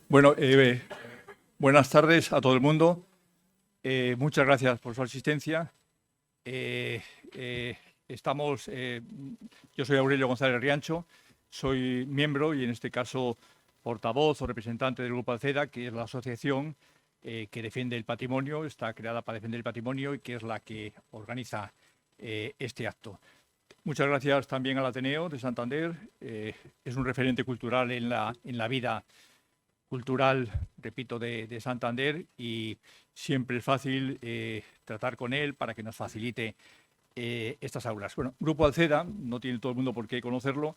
Bueno, buenas tardes a todo el mundo. Muchas gracias por su asistencia. Eh, eh, estamos, yo soy Aurelio González Riancho, soy miembro y en este caso portavoz o representante del Grupo Alceda, que es la asociación que defiende el patrimonio, está creada para defender el patrimonio y que es la que organiza este acto. Muchas gracias también al Ateneo de Santander. Es un referente cultural en la vida cultural, repito, de Santander, y siempre es fácil tratar con él para que nos facilite estas aulas. Bueno, Grupo Alceda, no tiene todo el mundo por qué conocerlo,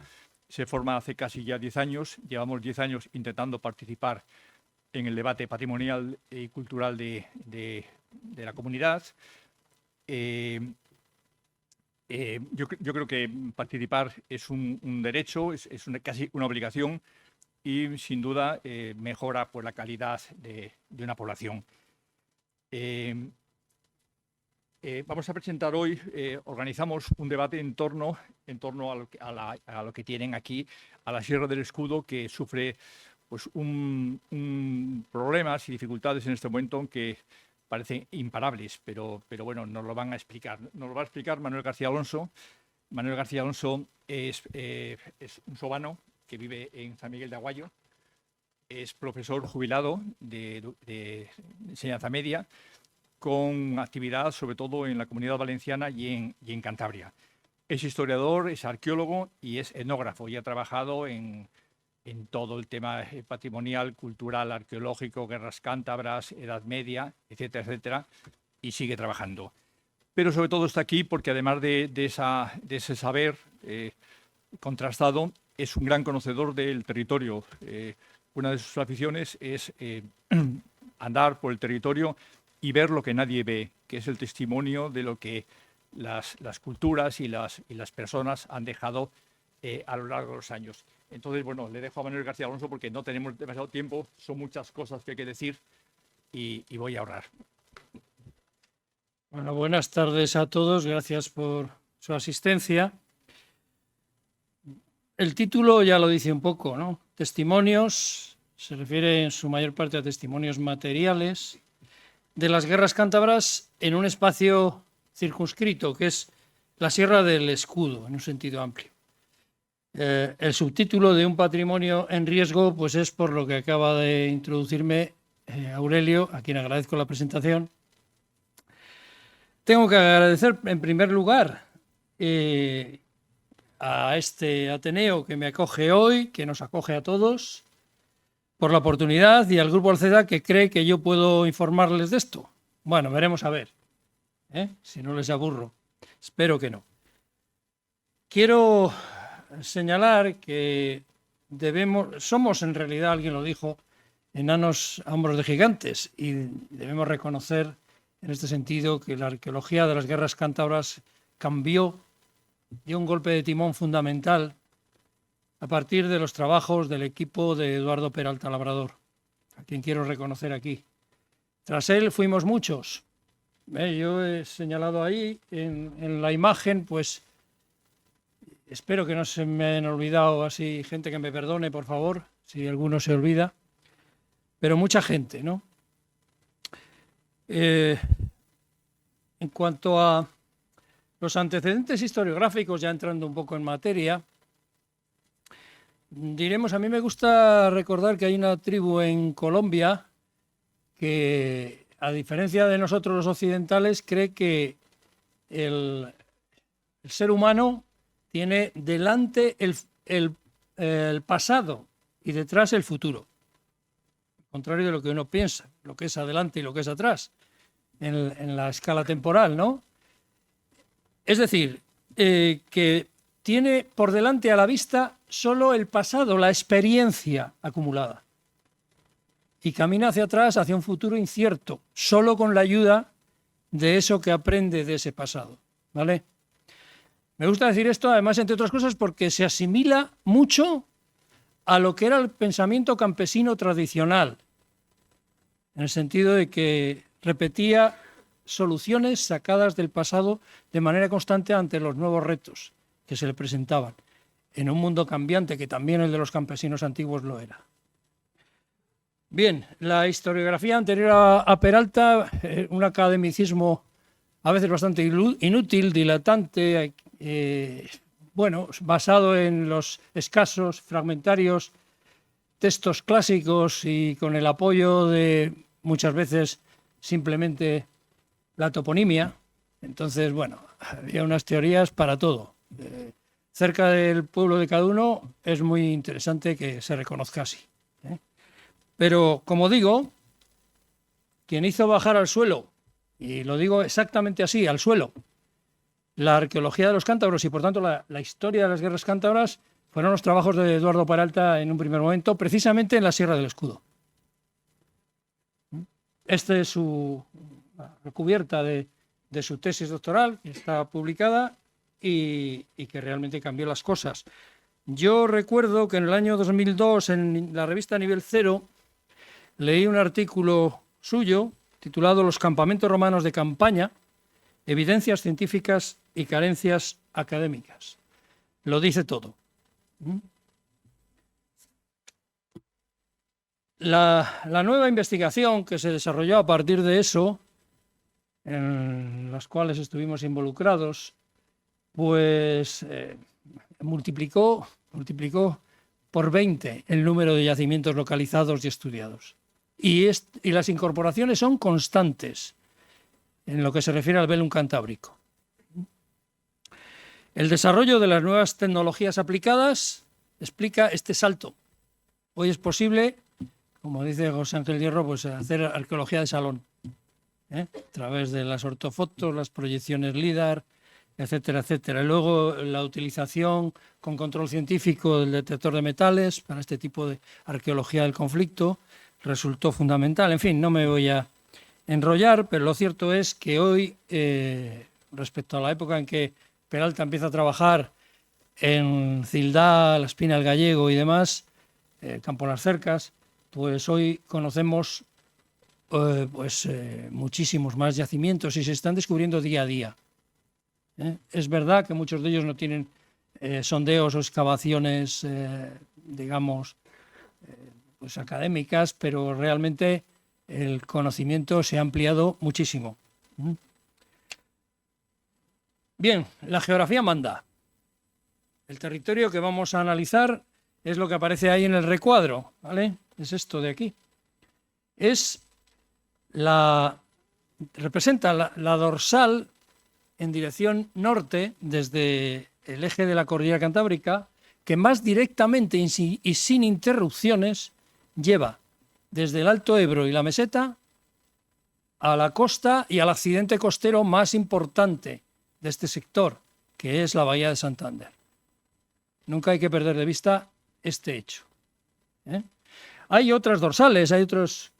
se forma hace casi ya 10 años, llevamos 10 años intentando participar en el debate patrimonial y cultural de la comunidad. Yo creo que participar es un derecho, casi una obligación, y sin duda mejora pues, la calidad de una población. Vamos a presentar hoy, organizamos un debate en torno a lo que tienen aquí, a la Sierra del Escudo, que sufre pues, problemas y dificultades en este momento que parecen imparables, pero bueno, nos lo van a explicar. Nos lo va a explicar Manuel García Alonso. Manuel García Alonso es un sobano que vive en San Miguel de Aguayo, es profesor jubilado de enseñanza media, con actividad sobre todo en la Comunidad Valenciana y en Cantabria. Es historiador, es arqueólogo y es etnógrafo, y ha trabajado en todo el tema patrimonial, cultural, arqueológico, guerras cántabras, Edad Media, etcétera, etcétera, y sigue trabajando. Pero sobre todo está aquí porque además de ese saber contrastado, es un gran conocedor del territorio. Una de sus aficiones es andar por el territorio y ver lo que nadie ve, que es el testimonio de lo que las culturas y las personas han dejado a lo largo de los años. Entonces, bueno, le dejo a Manuel García Alonso porque no tenemos demasiado tiempo, son muchas cosas que hay que decir y voy a ahorrar. Bueno, buenas tardes a todos, gracias por su asistencia. El título ya lo dice un poco, ¿no? Testimonios, se refiere en su mayor parte a testimonios materiales de las guerras cántabras en un espacio circunscrito, que es la Sierra del Escudo, en un sentido amplio. El subtítulo de un patrimonio en riesgo, pues es por lo que acaba de introducirme Aurelio, a quien agradezco la presentación. Tengo que agradecer en primer lugar a este Ateneo que me acoge hoy, que nos acoge a todos, por la oportunidad, y al Grupo Alceda que cree que yo puedo informarles de esto. Bueno, veremos a ver, si no les aburro. Espero que no. Quiero señalar que somos en realidad, alguien lo dijo, enanos a hombros de gigantes, y debemos reconocer en este sentido que la arqueología de las guerras cántabras cambió, dio un golpe de timón fundamental a partir de los trabajos del equipo de Eduardo Peralta Labrador, a quien quiero reconocer aquí. Tras él fuimos muchos. Yo he señalado ahí en la imagen, pues espero que no se me hayan olvidado así gente, que me perdone, por favor, si alguno se olvida, pero mucha gente, ¿no? En cuanto a los antecedentes historiográficos, ya entrando un poco en materia, diremos, a mí me gusta recordar que hay una tribu en Colombia que, a diferencia de nosotros los occidentales, cree que el ser humano tiene delante el pasado y detrás el futuro. Al contrario de lo que uno piensa, lo que es adelante y lo que es atrás, en la escala temporal, ¿no? Es decir, que tiene por delante a la vista solo el pasado, la experiencia acumulada, y camina hacia atrás, hacia un futuro incierto, solo con la ayuda de eso que aprende de ese pasado, ¿vale? Me gusta decir esto, además, entre otras cosas, porque se asimila mucho a lo que era el pensamiento campesino tradicional, en el sentido de que repetía soluciones sacadas del pasado de manera constante ante los nuevos retos que se le presentaban, en un mundo cambiante que también el de los campesinos antiguos lo era. Bien, la historiografía anterior a Peralta, un academicismo a veces bastante inútil, dilatante, bueno, basado en los escasos, fragmentarios textos clásicos y con el apoyo de muchas veces simplemente la toponimia. Entonces, bueno, había unas teorías para todo. Cerca del pueblo de cada uno es muy interesante que se reconozca así. Pero, como digo, quien hizo bajar al suelo, y lo digo exactamente así, al suelo, la arqueología de los cántabros y, por tanto, la historia de las guerras cántabras fueron los trabajos de Eduardo Peralta en un primer momento, precisamente en la Sierra del Escudo. Esta es su recubierta de su tesis doctoral, que está publicada y que realmente cambió las cosas. Yo recuerdo que en el año 2002, en la revista Nivel Cero, leí un artículo suyo titulado Los campamentos romanos de campaña, evidencias científicas y carencias académicas. Lo dice todo. La nueva investigación que se desarrolló a partir de eso, en las cuales estuvimos involucrados, pues multiplicó por 20 el número de yacimientos localizados y estudiados. Y las incorporaciones son constantes en lo que se refiere al velum cantábrico. El desarrollo de las nuevas tecnologías aplicadas explica este salto. Hoy es posible, como dice José Ángel Hierro, pues hacer arqueología de salón, a través de las ortofotos, las proyecciones LIDAR, etcétera, etcétera. Y luego la utilización con control científico del detector de metales para este tipo de arqueología del conflicto resultó fundamental. En fin, no me voy a enrollar, pero lo cierto es que hoy, respecto a la época en que Peralta empieza a trabajar en Cildá, La Espina del Gallego y demás, Campo Las Cercas, pues hoy conocemos muchísimos más yacimientos y se están descubriendo día a día. Es verdad que muchos de ellos no tienen sondeos o excavaciones, digamos, pues académicas, pero realmente el conocimiento se ha ampliado muchísimo. Bien, la geografía manda. El territorio que vamos a analizar es lo que aparece ahí en el recuadro, ¿vale? Es esto de aquí. Representa la dorsal en dirección norte desde el eje de la cordillera cantábrica, que más directamente y sin interrupciones lleva desde el Alto Ebro y la meseta a la costa y al accidente costero más importante de este sector, que es la bahía de Santander. Nunca hay que perder de vista este hecho. Hay otras dorsales, hay otras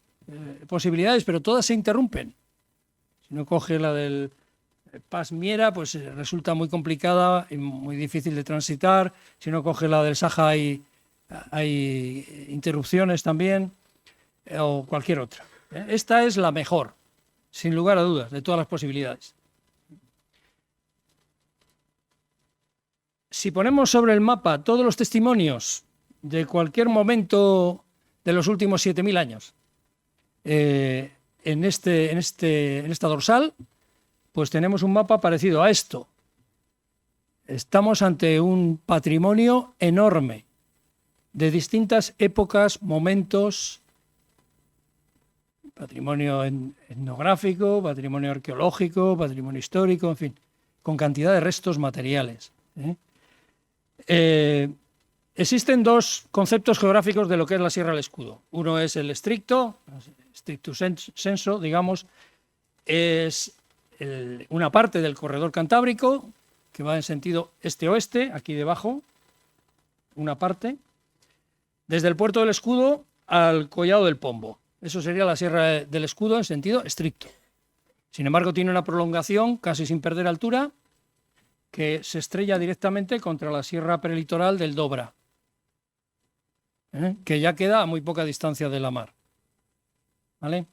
posibilidades, pero todas se interrumpen. Si uno coge la del Pas Miera, pues resulta muy complicada y muy difícil de transitar. Si uno coge la del Saja, hay interrupciones también, o cualquier otra. Esta es la mejor, sin lugar a dudas, de todas las posibilidades. Si ponemos sobre el mapa todos los testimonios de cualquier momento de los últimos 7.000 años en esta dorsal, pues tenemos un mapa parecido a esto. Estamos ante un patrimonio enorme de distintas épocas, momentos, patrimonio etnográfico, patrimonio arqueológico, patrimonio histórico, en fin, con cantidad de restos materiales. Existen dos conceptos geográficos de lo que es la Sierra del Escudo. Uno es el stricto sensu, digamos, es una parte del corredor cantábrico que va en sentido este-oeste, aquí debajo, una parte, desde el puerto del Escudo al collado del Pombo. Eso sería la Sierra del Escudo en sentido estricto. Sin embargo, tiene una prolongación casi sin perder altura que se estrella directamente contra la sierra prelitoral del Dobra, que ya queda a muy poca distancia de la mar. ¿Vale?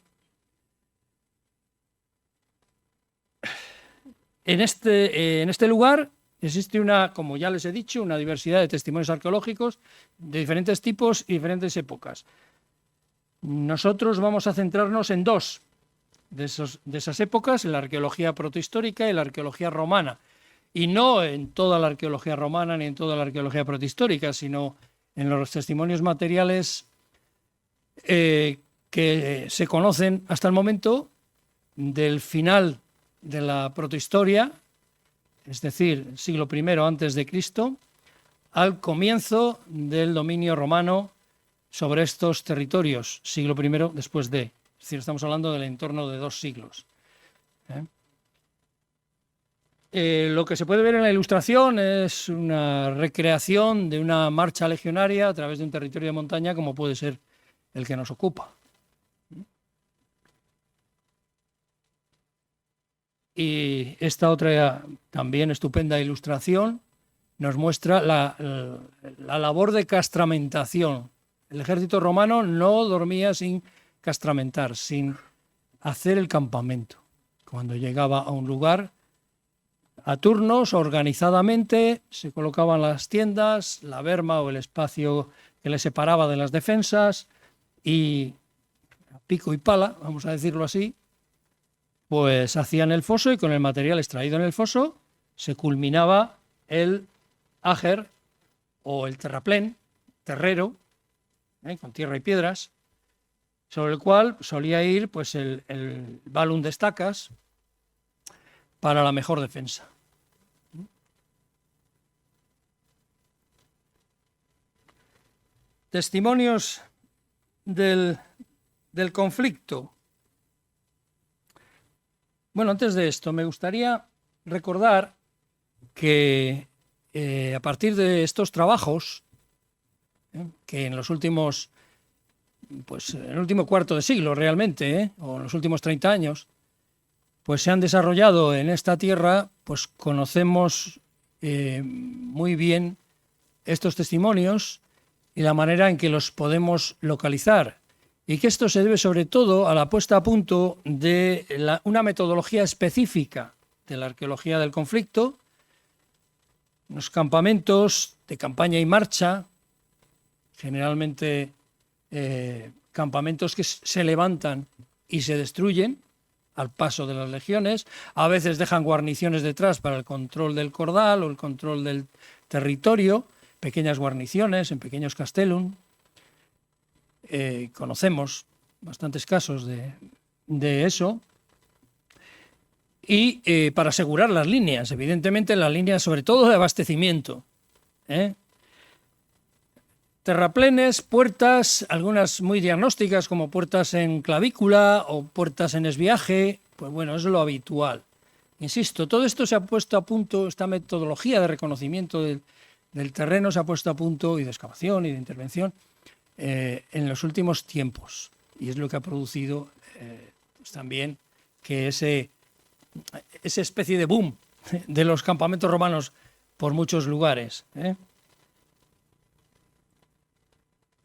En este lugar existe como ya les he dicho, una diversidad de testimonios arqueológicos de diferentes tipos y diferentes épocas. Nosotros vamos a centrarnos en dos de esas épocas, en la arqueología protohistórica y la arqueología romana. Y no en toda la arqueología romana ni en toda la arqueología protohistórica, sino en los testimonios materiales que se conocen hasta el momento del final de la protohistoria, es decir, siglo I antes de Cristo, al comienzo del dominio romano sobre estos territorios, siglo I después de. Es decir, estamos hablando del entorno de 2 siglos. Lo que se puede ver en la ilustración es una recreación de una marcha legionaria a través de un territorio de montaña como puede ser el que nos ocupa. Y esta otra también estupenda ilustración nos muestra la labor de castramentación. El ejército romano no dormía sin castramentar, sin hacer el campamento. Cuando llegaba a un lugar, a turnos, organizadamente, se colocaban las tiendas, la berma o el espacio que les separaba de las defensas y a pico y pala, vamos a decirlo así, pues hacían el foso y con el material extraído en el foso se culminaba el ager o el terraplén, terrero, con tierra y piedras, sobre el cual solía ir pues el balum de estacas para la mejor defensa. Testimonios del conflicto. Bueno, antes de esto me gustaría recordar que a partir de estos trabajos, que en los últimos, pues en el último cuarto de siglo realmente, o en los últimos 30 años, pues se han desarrollado en esta tierra, pues conocemos muy bien estos testimonios y la manera en que los podemos localizar. Y que esto se debe sobre todo a la puesta a punto de una metodología específica de la arqueología del conflicto, los campamentos de campaña y marcha, generalmente campamentos que se levantan y se destruyen al paso de las legiones, a veces dejan guarniciones detrás para el control del cordal o el control del territorio, pequeñas guarniciones en pequeños castellum. Conocemos bastantes casos de eso. Y para asegurar las líneas, evidentemente las líneas sobre todo de abastecimiento. Terraplenes, puertas, algunas muy diagnósticas como puertas en clavícula o puertas en esviaje, pues bueno, es lo habitual. Insisto, todo esto se ha puesto a punto, esta metodología de reconocimiento del terreno se ha puesto a punto, y de excavación y de intervención, en los últimos tiempos. Y es lo que ha producido pues también que esa especie de boom de los campamentos romanos por muchos lugares.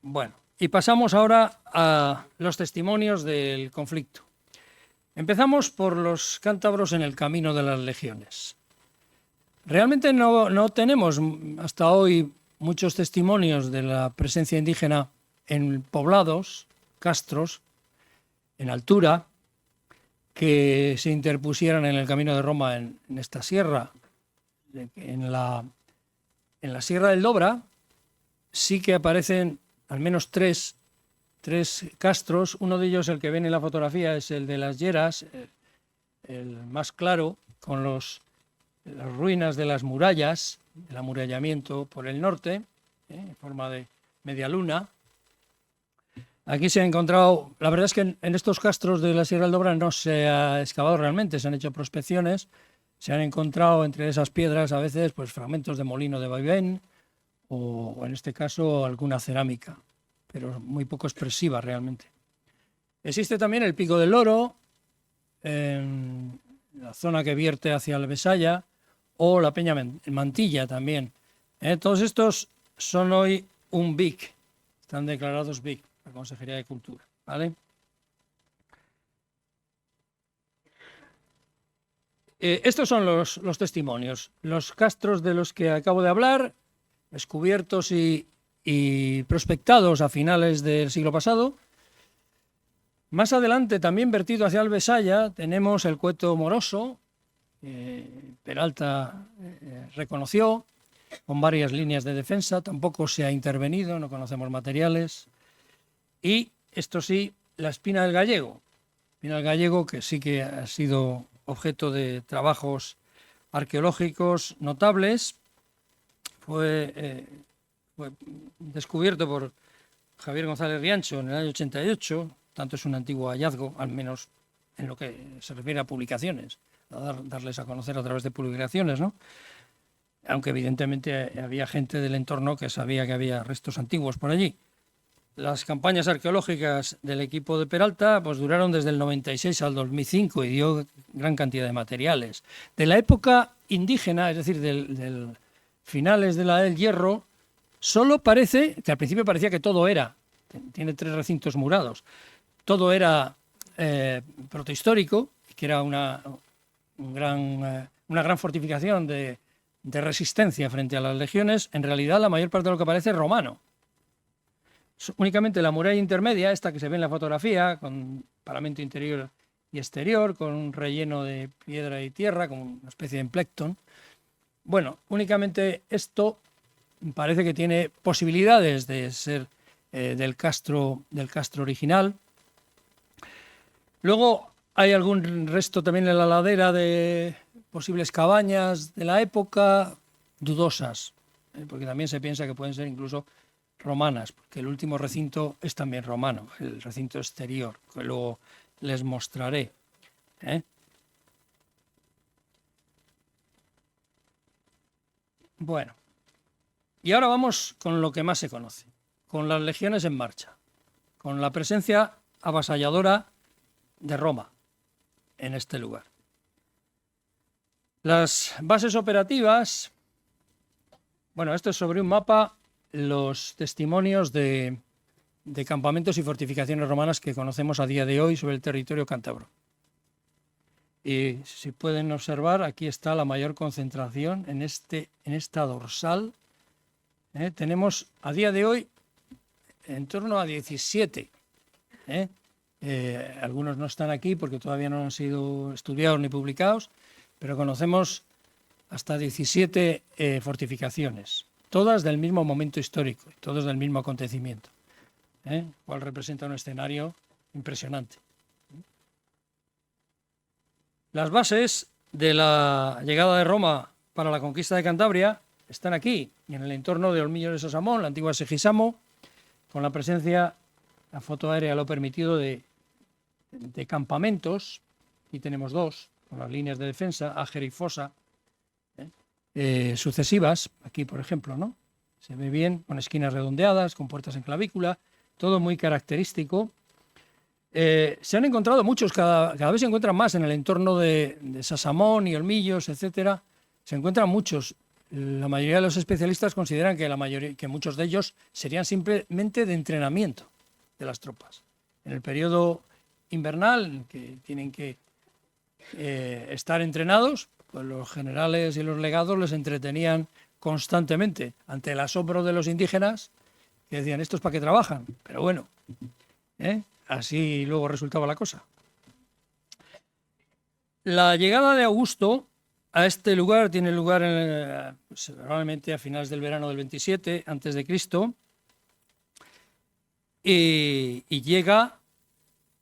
Bueno, y pasamos ahora a los testimonios del conflicto. Empezamos por los cántabros en el camino de las legiones. Realmente no tenemos hasta hoy muchos testimonios de la presencia indígena en poblados, castros, en altura, que se interpusieran en el camino de Roma en esta sierra. En la Sierra del Dobra sí que aparecen al menos tres castros. Uno de ellos, el que ven en la fotografía, es el de las Lleras, el más claro, con las ruinas de las murallas, el amurallamiento por el norte, en forma de media luna. Aquí se ha encontrado, la verdad es que en estos castros de la Sierra del Dobra no se ha excavado realmente, se han hecho prospecciones, se han encontrado entre esas piedras a veces pues fragmentos de molino de vaivén o en este caso alguna cerámica, pero muy poco expresiva realmente. Existe también el Pico del Loro, en la zona que vierte hacia la Besaya, o la Peña Mantilla también. Todos estos son hoy un BIC, están declarados BIC, la Consejería de Cultura, ¿vale? Estos son los testimonios, los castros de los que acabo de hablar, descubiertos y prospectados a finales del siglo pasado, Más adelante, también vertido hacia el Besaya, tenemos el Cueto Moroso, Peralta reconoció, con varias líneas de defensa, tampoco se ha intervenido, no conocemos materiales. Y esto sí, la Espina del Gallego. Espina del Gallego, que sí que ha sido objeto de trabajos arqueológicos notables, fue descubierto por Javier González Riancho en el año 88, tanto es un antiguo hallazgo, al menos en lo que se refiere a publicaciones, a darles a conocer a través de publicaciones, ¿no? Aunque evidentemente había gente del entorno que sabía que había restos antiguos por allí. Las campañas arqueológicas del equipo de Peralta pues duraron desde el 96 al 2005 y dio gran cantidad de materiales. De la época indígena, es decir, del finales de la del Hierro, solo parece, que al principio parecía que todo era, tiene 3 recintos murados, todo era protohistórico, que era una gran fortificación de resistencia frente a las legiones. En realidad la mayor parte de lo que parece es romano. Únicamente la muralla intermedia, esta que se ve en la fotografía, con paramento interior y exterior, con un relleno de piedra y tierra, como una especie de emplectón. Bueno, únicamente esto parece que tiene posibilidades de ser del castro original. Luego hay algún resto también en la ladera de posibles cabañas de la época, dudosas, porque también se piensa que pueden ser incluso romanas, porque el último recinto es también romano, el recinto exterior, que luego les mostraré. Bueno, y ahora vamos con lo que más se conoce, con las legiones en marcha, con la presencia avasalladora de Roma en este lugar. Las bases operativas, bueno, esto es sobre un mapa, los testimonios de campamentos y fortificaciones romanas que conocemos a día de hoy sobre el territorio cántabro. Y si pueden observar, aquí está la mayor concentración en esta dorsal. Tenemos a día de hoy en torno a 17. Algunos no están aquí porque todavía no han sido estudiados ni publicados, pero conocemos hasta 17 fortificaciones, todas del mismo momento histórico, todas del mismo acontecimiento, cual representa un escenario impresionante. Las bases de la llegada de Roma para la conquista de Cantabria están aquí, y en el entorno de Olmillos de Sasamón, la antigua Segisamo, con la presencia, la foto aérea lo ha permitido, de campamentos. Aquí tenemos 2, con las líneas de defensa, Áger y Fosa, sucesivas, aquí por ejemplo, ¿no? Se ve bien, con esquinas redondeadas, con puertas en clavícula, todo muy característico. Se han encontrado muchos, cada vez se encuentran más en el entorno de Sasamón y Olmillos, etcétera. Se encuentran muchos. La mayoría de los especialistas consideran que muchos de ellos serían simplemente de entrenamiento de las tropas. En el periodo invernal, que tienen que estar entrenados, pues los generales y los legados les entretenían constantemente ante el asombro de los indígenas, que decían, ¿estos para qué trabajan? Pero bueno, así luego resultaba la cosa. La llegada de Augusto a este lugar tiene lugar probablemente a finales del verano del 27 a.C. y llega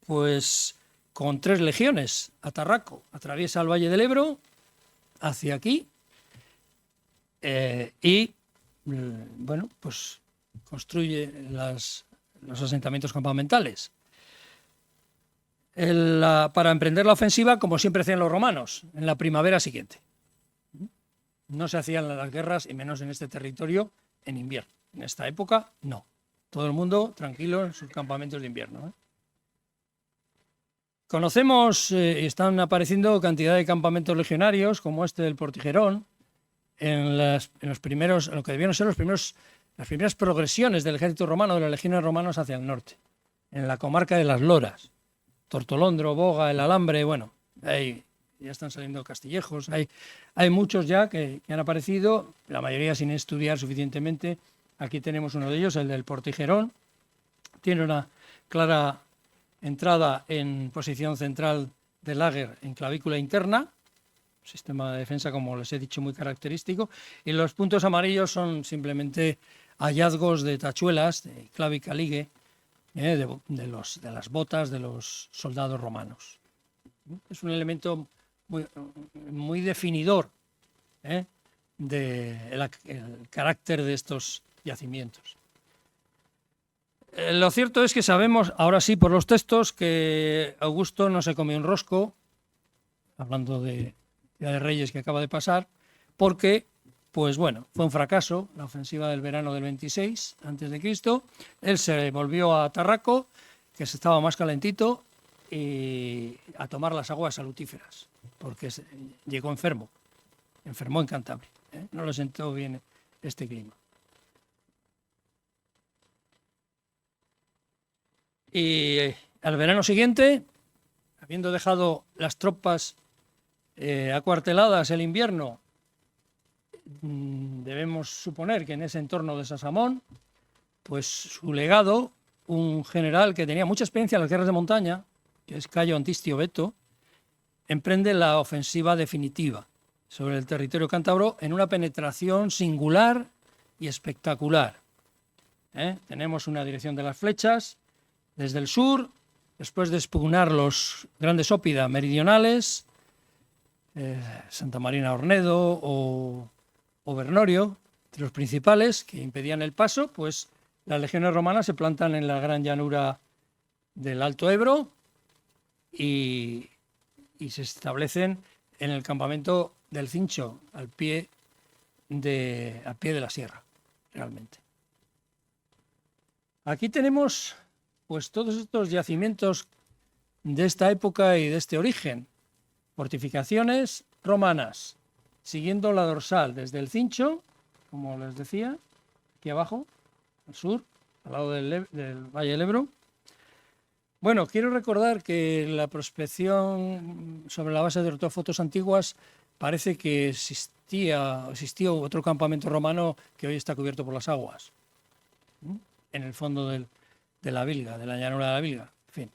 pues con 3 legiones a Tarraco. Atraviesa el Valle del Ebro hacia aquí y bueno, pues construye los asentamientos campamentales. Para emprender la ofensiva, como siempre hacían los romanos, en la primavera siguiente. No se hacían las guerras, y menos en este territorio, en invierno. En esta época, no. Todo el mundo tranquilo en sus campamentos de invierno. Conocemos, están apareciendo cantidad de campamentos legionarios, como este del Portigerón, en los primeros, lo que debieron ser las primeras progresiones del ejército romano, de las legiones romanas hacia el norte, en la comarca de las Loras. Tortolondro, Boga, el Alambre, bueno, ahí ya están saliendo castillejos, hay muchos ya que han aparecido, la mayoría sin estudiar suficientemente. Aquí tenemos uno de ellos, el del Portigerón, tiene una clara entrada en posición central del lager en clavícula interna, sistema de defensa, como les he dicho, muy característico, y los puntos amarillos son simplemente hallazgos de tachuelas, de clavica ligue, de las botas de los soldados romanos. Es un elemento muy definidor del carácter de estos yacimientos. Lo cierto es que sabemos, ahora sí, por los textos, que Augusto no se comió un rosco, hablando de Día de Reyes que acaba de pasar, porque, pues bueno, fue un fracaso la ofensiva del verano del 26 a.C. Él se volvió a Tarraco, que se estaba más calentito, y a tomar las aguas salutíferas, porque llegó enfermó en Cantabria, no le sentó bien este clima. Y al verano siguiente, habiendo dejado las tropas acuarteladas el invierno, debemos suponer que en ese entorno de Sasamón, pues su legado, un general que tenía mucha experiencia en las guerras de montaña, que es Cayo Antistio Beto, emprende la ofensiva definitiva sobre el territorio cántabro en una penetración singular y espectacular. Tenemos una dirección de las flechas desde el sur, después de expugnar los grandes ópida meridionales, Santa Marina Ornedo o Bernorio, entre los principales que impedían el paso, pues las legiones romanas se plantan en la gran llanura del Alto Ebro y se establecen en el campamento del Cincho, al pie de la sierra, realmente. Aquí tenemos pues todos estos yacimientos de esta época y de este origen, fortificaciones romanas, siguiendo la dorsal desde el Cincho, como les decía, aquí abajo, al sur, al lado del Valle del Ebro. Bueno, quiero recordar que la prospección sobre la base de ortofotos antiguas parece que existió otro campamento romano que hoy está cubierto por las aguas, en el fondo de la Vilga, de la llanura de la Vilga. En fin,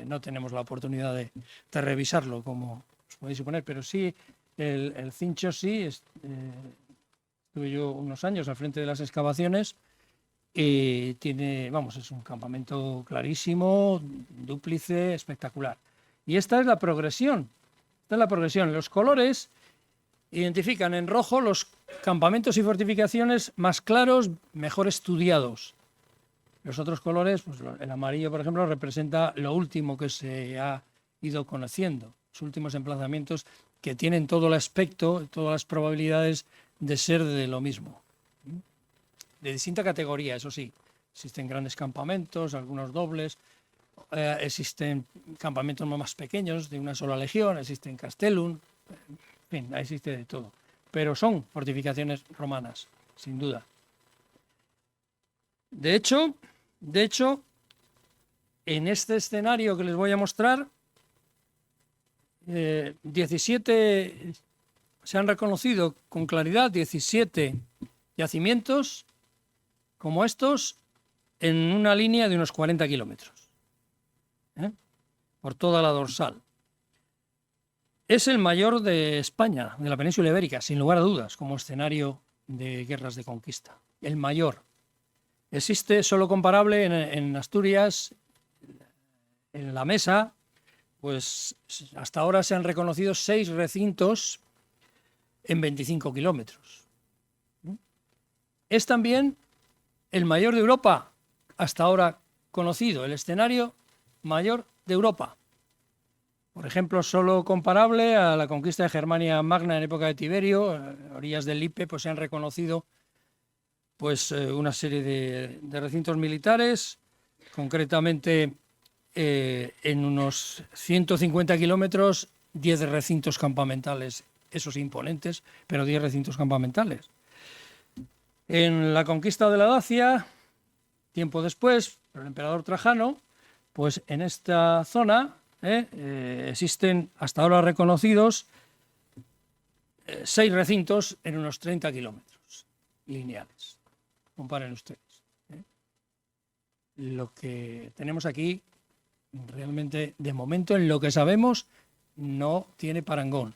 no tenemos la oportunidad de revisarlo, como os podéis suponer, pero sí, el Cincho sí, estuve yo unos años al frente de las excavaciones y tiene, es un campamento clarísimo, dúplice, espectacular. Y esta es la progresión. Los colores identifican en rojo los campamentos y fortificaciones más claros, mejor estudiados. Los otros colores, pues el amarillo, por ejemplo, representa lo último que se ha ido conociendo, los últimos emplazamientos que tienen todo el aspecto, todas las probabilidades de ser de lo mismo. De distinta categoría, eso sí. Existen grandes campamentos, algunos dobles, existen campamentos más pequeños de una sola legión, existen castellum, en fin, existe de todo. Pero son fortificaciones romanas, sin duda. De hecho, en este escenario que les voy a mostrar, 17 se han reconocido con claridad, 17 yacimientos como estos en una línea de unos 40 kilómetros, por toda la dorsal. Es el mayor de España, de la península ibérica, sin lugar a dudas, como escenario de guerras de conquista. El mayor. Existe solo comparable en Asturias, en la Mesa, pues hasta ahora se han reconocido 6 recintos en 25 kilómetros. Es también el mayor de Europa, hasta ahora conocido, el escenario mayor de Europa. Por ejemplo, solo comparable a la conquista de Germania Magna en época de Tiberio, a orillas del Lippe, pues se han reconocido pues una serie de recintos militares, concretamente en unos 150 kilómetros, 10 recintos campamentales, esos imponentes, pero 10 recintos campamentales. En la conquista de la Dacia, tiempo después, por el emperador Trajano, pues en esta zona existen hasta ahora reconocidos 6 recintos en unos 30 kilómetros lineales. Comparen ustedes. Lo que tenemos aquí realmente, de momento, en lo que sabemos, no tiene parangón.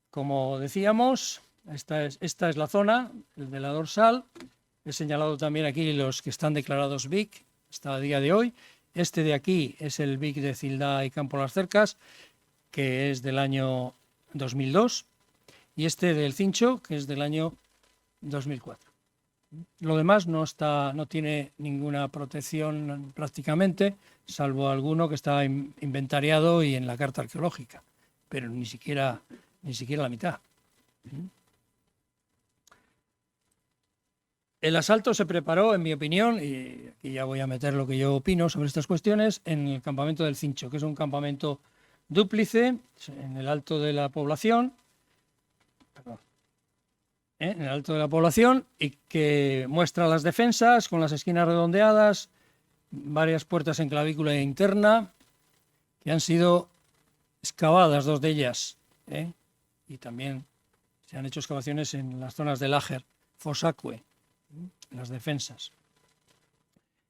Como decíamos, esta es la zona, el de la dorsal. He señalado también aquí los que están declarados BIC hasta el día de hoy. Este de aquí es el BIC de Cildá y Campo Las Cercas, que es del año 2002, y este del Cincho, que es del año 2004. Lo demás no tiene ninguna protección prácticamente, salvo alguno que está inventariado y en la carta arqueológica, pero ni siquiera la mitad. El asalto se preparó, en mi opinión, y aquí ya voy a meter lo que yo opino sobre estas cuestiones, en el campamento del Cincho, que es un campamento dúplice en el alto de la población, en el alto de la población, y que muestra las defensas con las esquinas redondeadas, varias puertas en clavícula interna, que han sido excavadas, 2 de ellas, y también se han hecho excavaciones en las zonas de Láger, Fosacue, las defensas.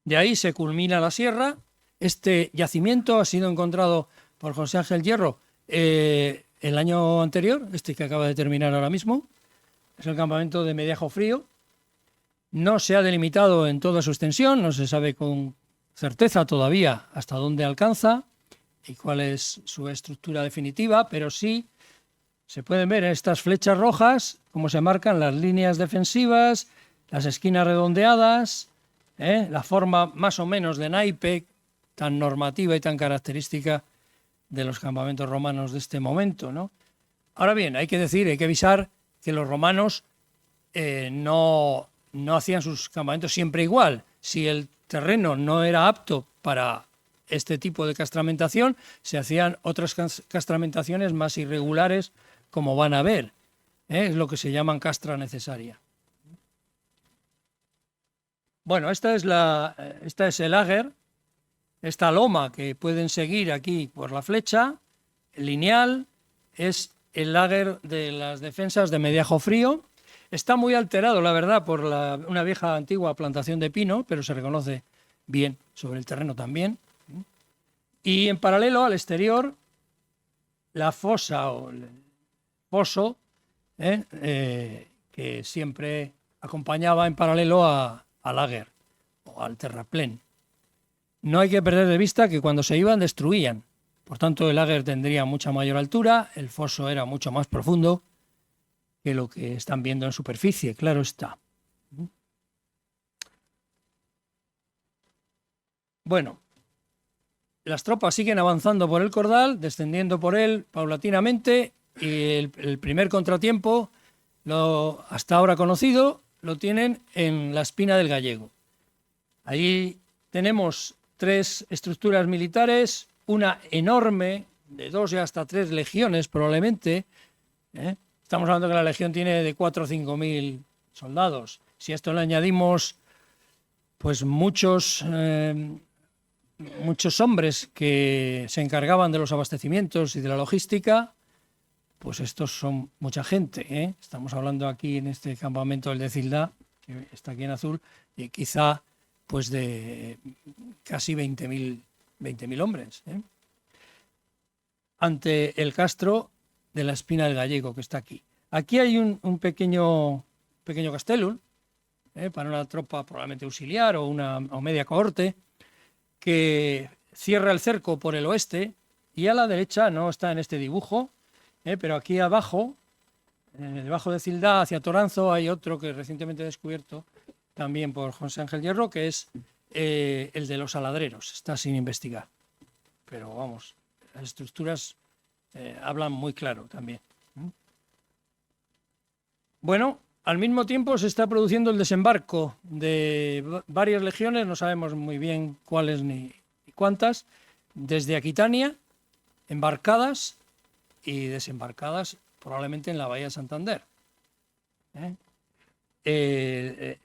De ahí se culmina la sierra. Este yacimiento ha sido encontrado por José Ángel Hierro el año anterior, este que acaba de terminar ahora mismo. Es el campamento de Mediajo Frío. No se ha delimitado en toda su extensión, no se sabe con certeza todavía hasta dónde alcanza y cuál es su estructura definitiva, pero sí se pueden ver en estas flechas rojas cómo se marcan las líneas defensivas, las esquinas redondeadas, la forma más o menos de naipe tan normativa y tan característica de los campamentos romanos de este momento, ¿no? Ahora bien, hay que avisar que los romanos no hacían sus campamentos siempre igual. Si el terreno no era apto para este tipo de castramentación, se hacían otras castramentaciones más irregulares, como van a ver. Es lo que se llaman castra necesaria. Bueno, esta es el Láger, esta loma que pueden seguir aquí por la flecha, el lineal, es el Láger de las defensas de Mediajo Frío. Está muy alterado, la verdad, por una vieja antigua plantación de pino, pero se reconoce bien sobre el terreno también. Y en paralelo al exterior, la fosa o el foso, que siempre acompañaba en paralelo al Láger o al terraplén. No hay que perder de vista que cuando se iban destruían. Por tanto, el Láger tendría mucha mayor altura, el foso era mucho más profundo que lo que están viendo en superficie, claro está. Bueno, las tropas siguen avanzando por el Cordal, descendiendo por él paulatinamente, y el primer contratiempo, hasta ahora conocido, lo tienen en la Espina del Gallego. Allí tenemos 3 estructuras militares, una enorme, de 2 y hasta 3 legiones probablemente. Estamos hablando que la legión tiene de 4 o 5 mil soldados. Si a esto le añadimos pues muchos hombres que se encargaban de los abastecimientos y de la logística, pues estos son mucha gente. Estamos hablando aquí en este campamento del de Cildá, que está aquí en azul, y quizá pues de casi 20.000 hombres, ante el castro de la Espina del Gallego, que está aquí. Aquí hay un pequeño castellum, para una tropa probablemente auxiliar o media cohorte, que cierra el cerco por el oeste, y a la derecha, no está en este dibujo, pero aquí abajo, debajo de Cildá, hacia Toranzo, hay otro que recientemente descubierto también por José Ángel Hierro, que es el de los Saladreros. Está sin investigar, pero vamos, las estructuras hablan muy claro también. Bueno, al mismo tiempo se está produciendo el desembarco de varias legiones, no sabemos muy bien cuáles ni cuántas, desde Aquitania, embarcadas y desembarcadas probablemente en la Bahía de Santander.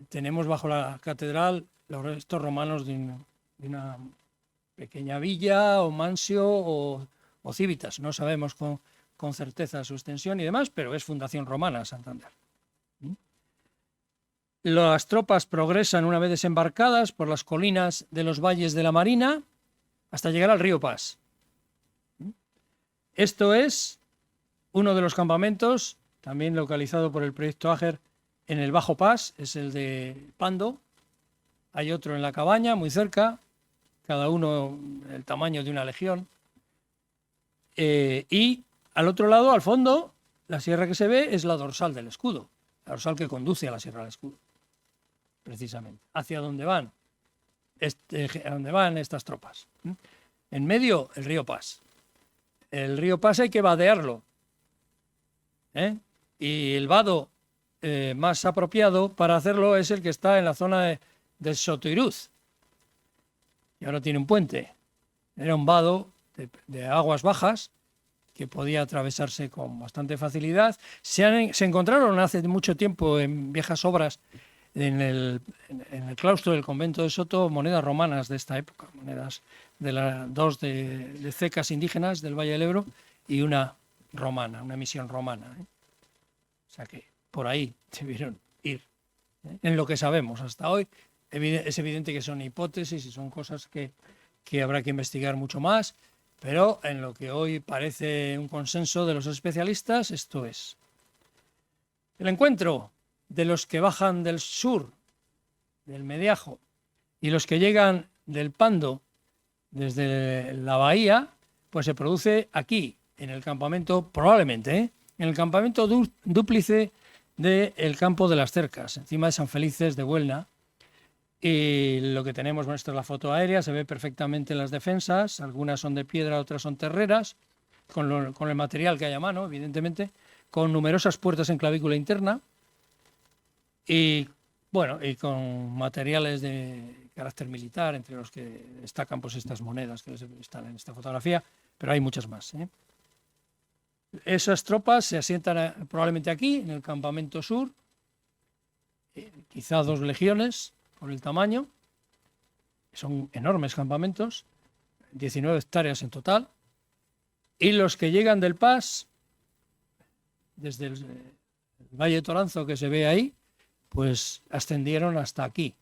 Tenemos bajo la catedral los restos romanos de una pequeña villa o mansio o civitas. No sabemos con certeza su extensión y demás, pero es fundación romana Santander. Las tropas progresan una vez desembarcadas por las colinas de los valles de la Marina hasta llegar al río Pas. Esto es uno de los campamentos, también localizado por el proyecto Ager en el Bajo Pas, es el de Pando. Hay otro en la Cabaña, muy cerca, cada uno el tamaño de una legión. Y al otro lado, al fondo, la sierra que se ve es la dorsal del escudo, la dorsal que conduce a la sierra del escudo, precisamente, hacia donde van, a donde van estas tropas. En medio, el río Pas. El río Pas hay que vadearlo, y el vado más apropiado para hacerlo es el que está en la zona de Sotoiruz, y ahora tiene un puente. Era un vado de aguas bajas que podía atravesarse con bastante facilidad. Se encontraron hace mucho tiempo en viejas obras en el claustro del convento de Soto monedas romanas de esta época, monedas dos de cecas indígenas del Valle del Ebro y una romana, una misión romana. O sea que por ahí debieron ir. En lo que sabemos hasta hoy, es evidente que son hipótesis y son cosas que habrá que investigar mucho más, pero en lo que hoy parece un consenso de los especialistas, esto es. El encuentro de los que bajan del sur, del Mediajo, y los que llegan del Pando desde la bahía, pues se produce aquí, en el campamento, probablemente, en el campamento dúplice del campo de las Cercas, encima de San Felices de Buelna. Y lo que tenemos, bueno, esta es la foto aérea, se ve perfectamente las defensas, algunas son de piedra, otras son terreras, con el material que hay a mano, evidentemente, con numerosas puertas en clavícula interna y, bueno, y con materiales de carácter militar, entre los que destacan pues estas monedas que están en esta fotografía, pero hay muchas más. Esas tropas se asientan probablemente aquí, en el campamento sur, quizá 2 legiones, por el tamaño, son enormes campamentos, 19 hectáreas en total, y los que llegan del Pas, desde el Valle de Toranzo que se ve ahí, pues ascendieron hasta aquí,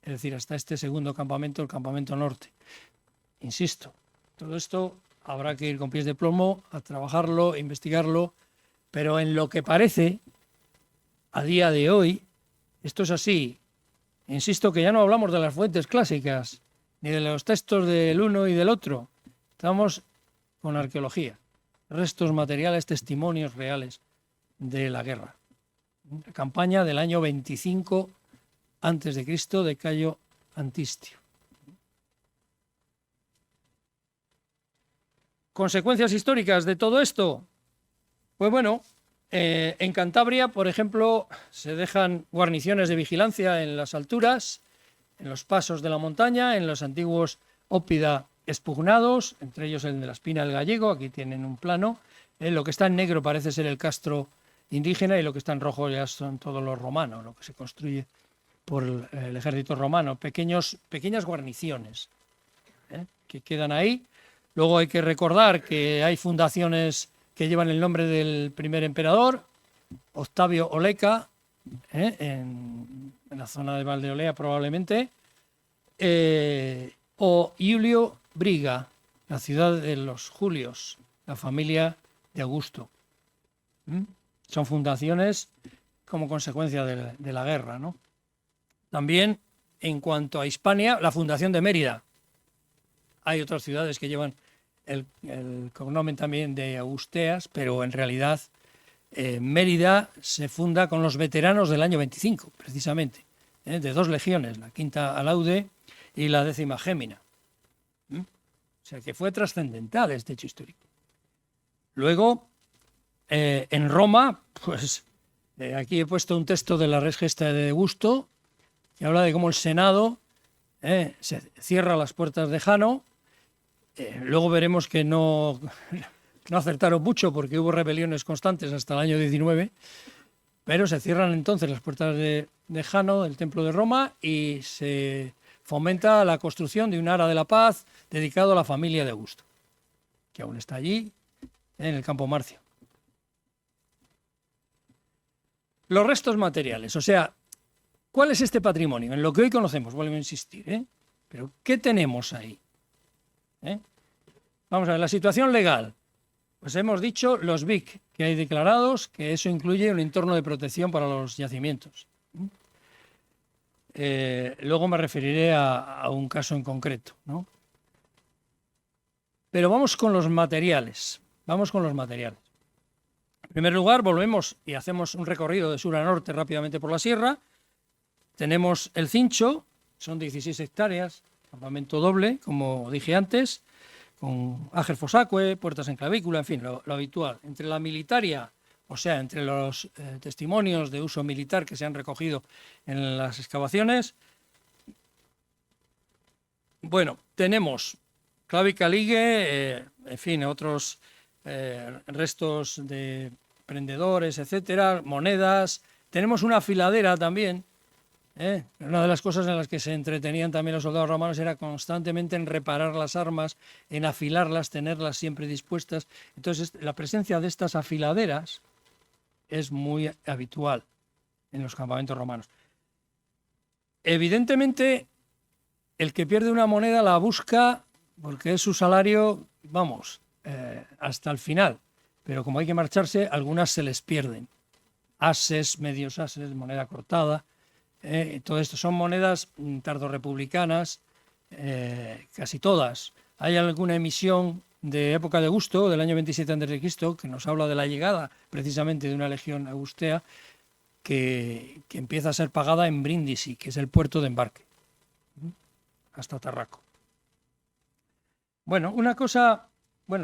es decir, hasta este segundo campamento, el campamento norte. Insisto, todo esto habrá que ir con pies de plomo a trabajarlo, a investigarlo, pero en lo que parece, a día de hoy, esto es así. Insisto que ya no hablamos de las fuentes clásicas, ni de los textos del uno y del otro. Estamos con arqueología, restos materiales, testimonios reales de la guerra. La campaña del año 25 a.C. de Cayo Antistio. ¿Consecuencias históricas de todo esto? Pues bueno, en Cantabria, por ejemplo, se dejan guarniciones de vigilancia en las alturas, en los pasos de la montaña, en los antiguos ópida expugnados, entre ellos el de la Espina del Gallego, aquí tienen un plano. Lo que está en negro parece ser el castro indígena y lo que está en rojo ya son todos los romanos, lo que se construye por el ejército romano, pequeñas guarniciones que quedan ahí. Luego hay que recordar que hay fundaciones que llevan el nombre del primer emperador, Octavio Oleca, en la zona de Valdeolea probablemente, o Iulio Briga, la ciudad de los Julios, la familia de Augusto. Son fundaciones como consecuencia de la guerra, ¿no? También, en cuanto a Hispania, la fundación de Mérida. Hay otras ciudades que llevan el cognomen también de Augusteas, pero en realidad Mérida se funda con los veteranos del año 25, precisamente, de 2 legiones, la quinta Alaude y la 10ª Gémina. O sea que fue trascendental este hecho histórico. Luego, en Roma, pues aquí he puesto un texto de la Res Gesta de Augusto, que habla de cómo el Senado se cierra las puertas de Jano. Luego veremos que no acertaron mucho porque hubo rebeliones constantes hasta el año 19, pero se cierran entonces las puertas de Jano, del Templo de Roma, y se fomenta la construcción de un ara de la paz dedicado a la familia de Augusto, que aún está allí, en el Campo Marcio. Los restos materiales, o sea, ¿Cuál es este patrimonio? En lo que hoy conocemos, vuelvo a insistir, ¿eh? Pero ¿qué tenemos ahí? Vamos a ver, la situación legal. Pues hemos dicho los BIC que hay declarados, que eso incluye un entorno de protección para los yacimientos. Luego me referiré a un caso en concreto, ¿no? Pero vamos con los materiales. Vamos con los materiales. En primer lugar, volvemos y hacemos un recorrido de sur a norte rápidamente por la sierra. Tenemos el Cincho, son 16 hectáreas, campamento doble, como dije antes, con Ager Fosacue, puertas en clavícula, en fin, lo habitual. Entre la militaria, o sea, entre los testimonios de uso militar que se han recogido en las excavaciones, bueno, tenemos clavica ligue, en fin, otros restos de prendedores, etcétera, monedas. Tenemos una afiladera también. Una de las cosas en las que se entretenían también los soldados romanos era constantemente en reparar las armas, en afilarlas, tenerlas siempre dispuestas. Entonces, la presencia de estas afiladeras es muy habitual en los campamentos romanos. Evidentemente, el que pierde una moneda la busca porque es su salario, vamos, hasta el final. Pero como hay que marcharse, algunas se les pierden. Ases, medios ases, moneda cortada. Todo esto son monedas tardorrepublicanas, casi todas. Hay alguna emisión de época de Augusto, del año 27 a.C., que nos habla de la llegada precisamente de una legión augustea que empieza a ser pagada en Brindisi, que es el puerto de embarque, hasta Tarraco. Bueno, una cosa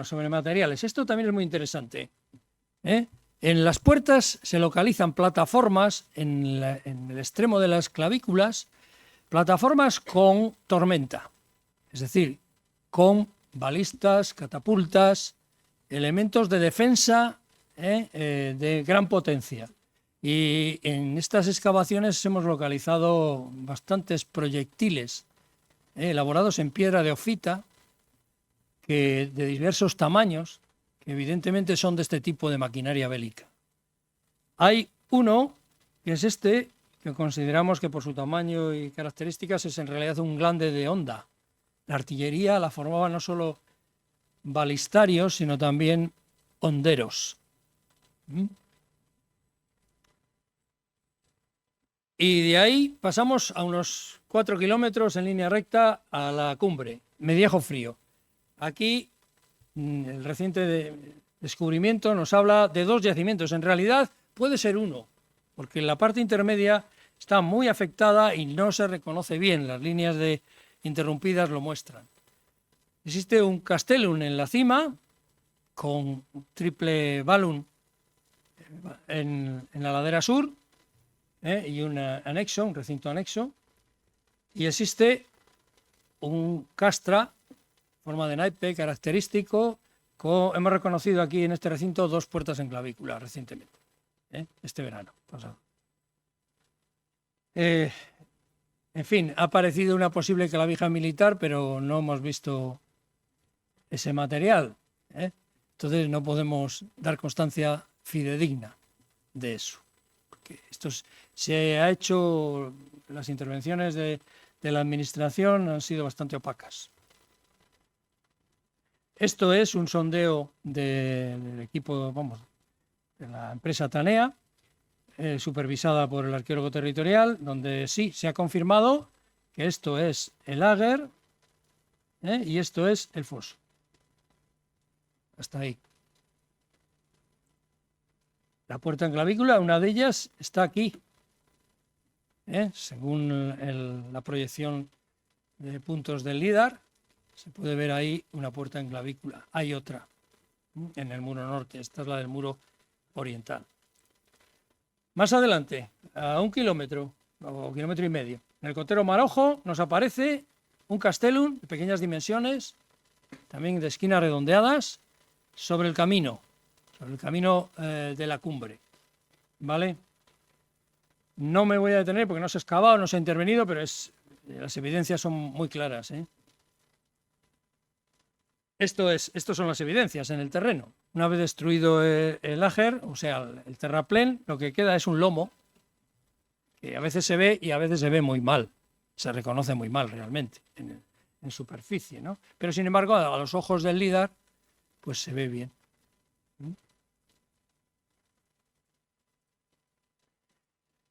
sobre materiales. Esto también es muy interesante. En las puertas se localizan plataformas en el extremo de las clavículas, plataformas con tormenta, es decir, con balistas, catapultas, elementos de defensa de gran potencia. Y en estas excavaciones hemos localizado bastantes proyectiles elaborados en piedra de ofita, de diversos tamaños, que evidentemente son de este tipo de maquinaria bélica. Hay uno, que es este, que consideramos que por su tamaño y características es en realidad un glande de honda. La artillería la formaba no solo balistarios, sino también honderos. Y de ahí pasamos a unos 4 kilómetros en línea recta a la cumbre, Mediejo Frío. Aquí el reciente descubrimiento nos habla de 2 yacimientos. En realidad puede ser uno, porque la parte intermedia está muy afectada y no se reconoce bien. Las líneas interrumpidas lo muestran. Existe un castellum en la cima, con triple balun en la ladera sur, y un anexo, un recinto anexo. Y existe un castra, forma de naipe, característico. Hemos reconocido aquí en este recinto 2 puertas en clavícula recientemente, este verano pasado. En fin, ha aparecido una posible clavija militar, pero no hemos visto ese material. Entonces no podemos dar constancia fidedigna de eso. Porque se ha hecho, las intervenciones de la administración han sido bastante opacas. Esto es un sondeo del equipo, de la empresa Tanea, supervisada por el arqueólogo territorial, donde sí se ha confirmado que esto es el Ager y esto es el foso. Hasta ahí. La puerta en clavícula, una de ellas está aquí, según la proyección de puntos del LIDAR. Se puede ver ahí una puerta en clavícula. Hay otra en el muro norte. Esta es la del muro oriental. Más adelante, a 1 kilómetro o 1,5 kilómetros, en el cotero Marojo nos aparece un castellum de pequeñas dimensiones, también de esquinas redondeadas, sobre el camino de la cumbre. ¿Vale? No me voy a detener porque no se ha excavado, no se ha intervenido, pero las evidencias son muy claras. Estos son las evidencias en el terreno. Una vez destruido el Ager, o sea, el terraplén, lo que queda es un lomo que a veces se ve y a veces se ve muy mal, se reconoce muy mal realmente en superficie, ¿no? Pero sin embargo, a los ojos del LIDAR, pues se ve bien.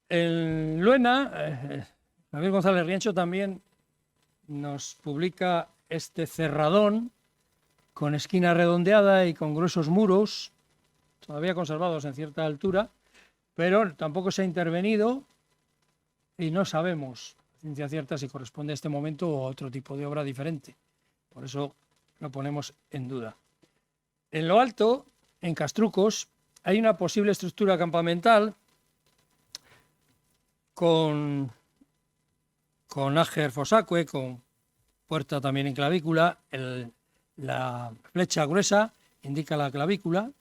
En Luena, Javier González Riencho también nos publica este cerradón con esquina redondeada y con gruesos muros, todavía conservados en cierta altura, pero tampoco se ha intervenido y no sabemos a ciencia cierta si corresponde a este momento o a otro tipo de obra diferente. Por eso lo ponemos en duda. En lo alto, en Castrucos, hay una posible estructura campamental con Ager Fosacue, con puerta también en clavícula. La flecha gruesa indica la clavícula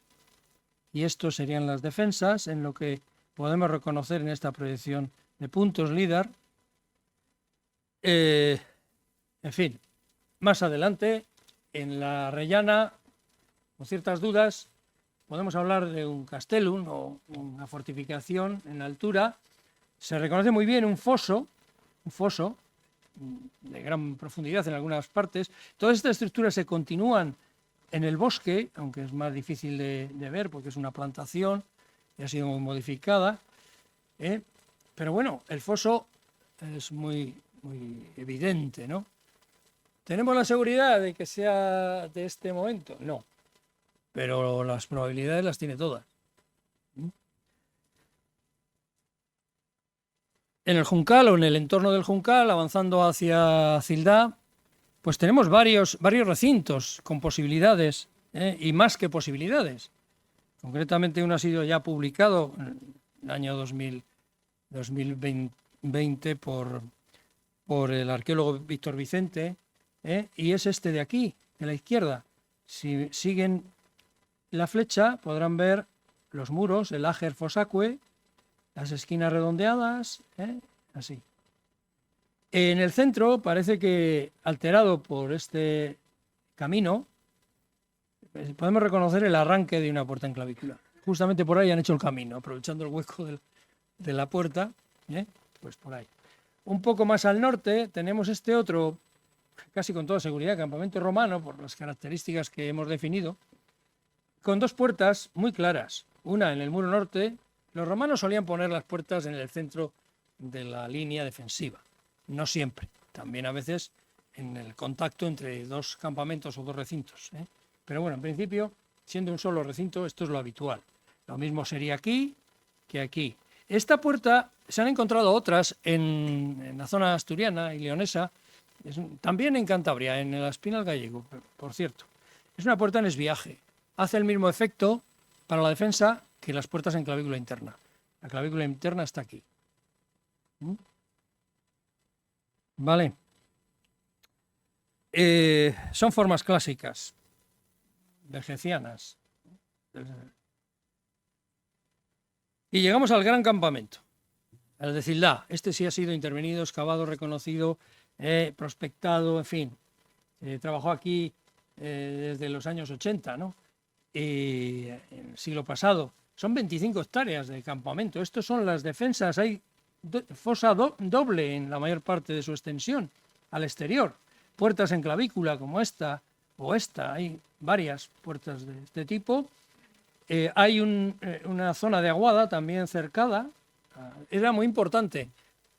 y estos serían las defensas en lo que podemos reconocer en esta proyección de puntos LIDAR. En fin, más adelante, en la Rellana, con ciertas dudas, podemos hablar de un castellum o una fortificación en altura. Se reconoce muy bien un foso de gran profundidad en algunas partes. Todas estas estructuras se continúan en el bosque, aunque es más difícil de ver porque es una plantación y ha sido muy modificada. Pero bueno, el foso es muy evidente, ¿no? ¿Tenemos la seguridad de que sea de este momento? No, pero las probabilidades las tiene todas. En el Juncal o en el entorno del Juncal, avanzando hacia Cildá, pues tenemos varios recintos con posibilidades, y más que posibilidades. Concretamente uno ha sido ya publicado en el año 2020 por el arqueólogo Víctor Vicente, y es este de aquí, de la izquierda. Si siguen la flecha podrán ver los muros, el Ager Fosacue, las esquinas redondeadas, así. En el centro parece que, alterado por este camino, podemos reconocer el arranque de una puerta en clavícula. Justamente por ahí han hecho el camino, aprovechando el hueco de la puerta, pues por ahí. Un poco más al norte tenemos este otro, casi con toda seguridad, campamento romano, por las características que hemos definido, con dos puertas muy claras. Una en el muro norte. Los romanos solían poner las puertas en el centro de la línea defensiva. No siempre. También a veces en el contacto entre dos campamentos o dos recintos. Pero bueno, en principio, siendo un solo recinto, esto es lo habitual. Lo mismo sería aquí que aquí. Esta puerta, se han encontrado otras en la zona asturiana y leonesa, también en Cantabria, en el Espinal Gallego, por cierto. Es una puerta en esviaje. Hace el mismo efecto para la defensa que las puertas en clavícula interna. La clavícula interna está aquí. Vale. Son formas clásicas, vegecianas. Y llegamos al gran campamento, el de Cildá. Este sí ha sido intervenido, excavado, reconocido, prospectado, en fin. Trabajó aquí desde los años 80, ¿no? Y en el siglo pasado. Son 25 hectáreas de campamento. Estos son las defensas. Hay fosa doble en la mayor parte de su extensión, al exterior. Puertas en clavícula como esta o esta. Hay varias puertas de este tipo. Hay una zona de aguada también cercada. Era muy importante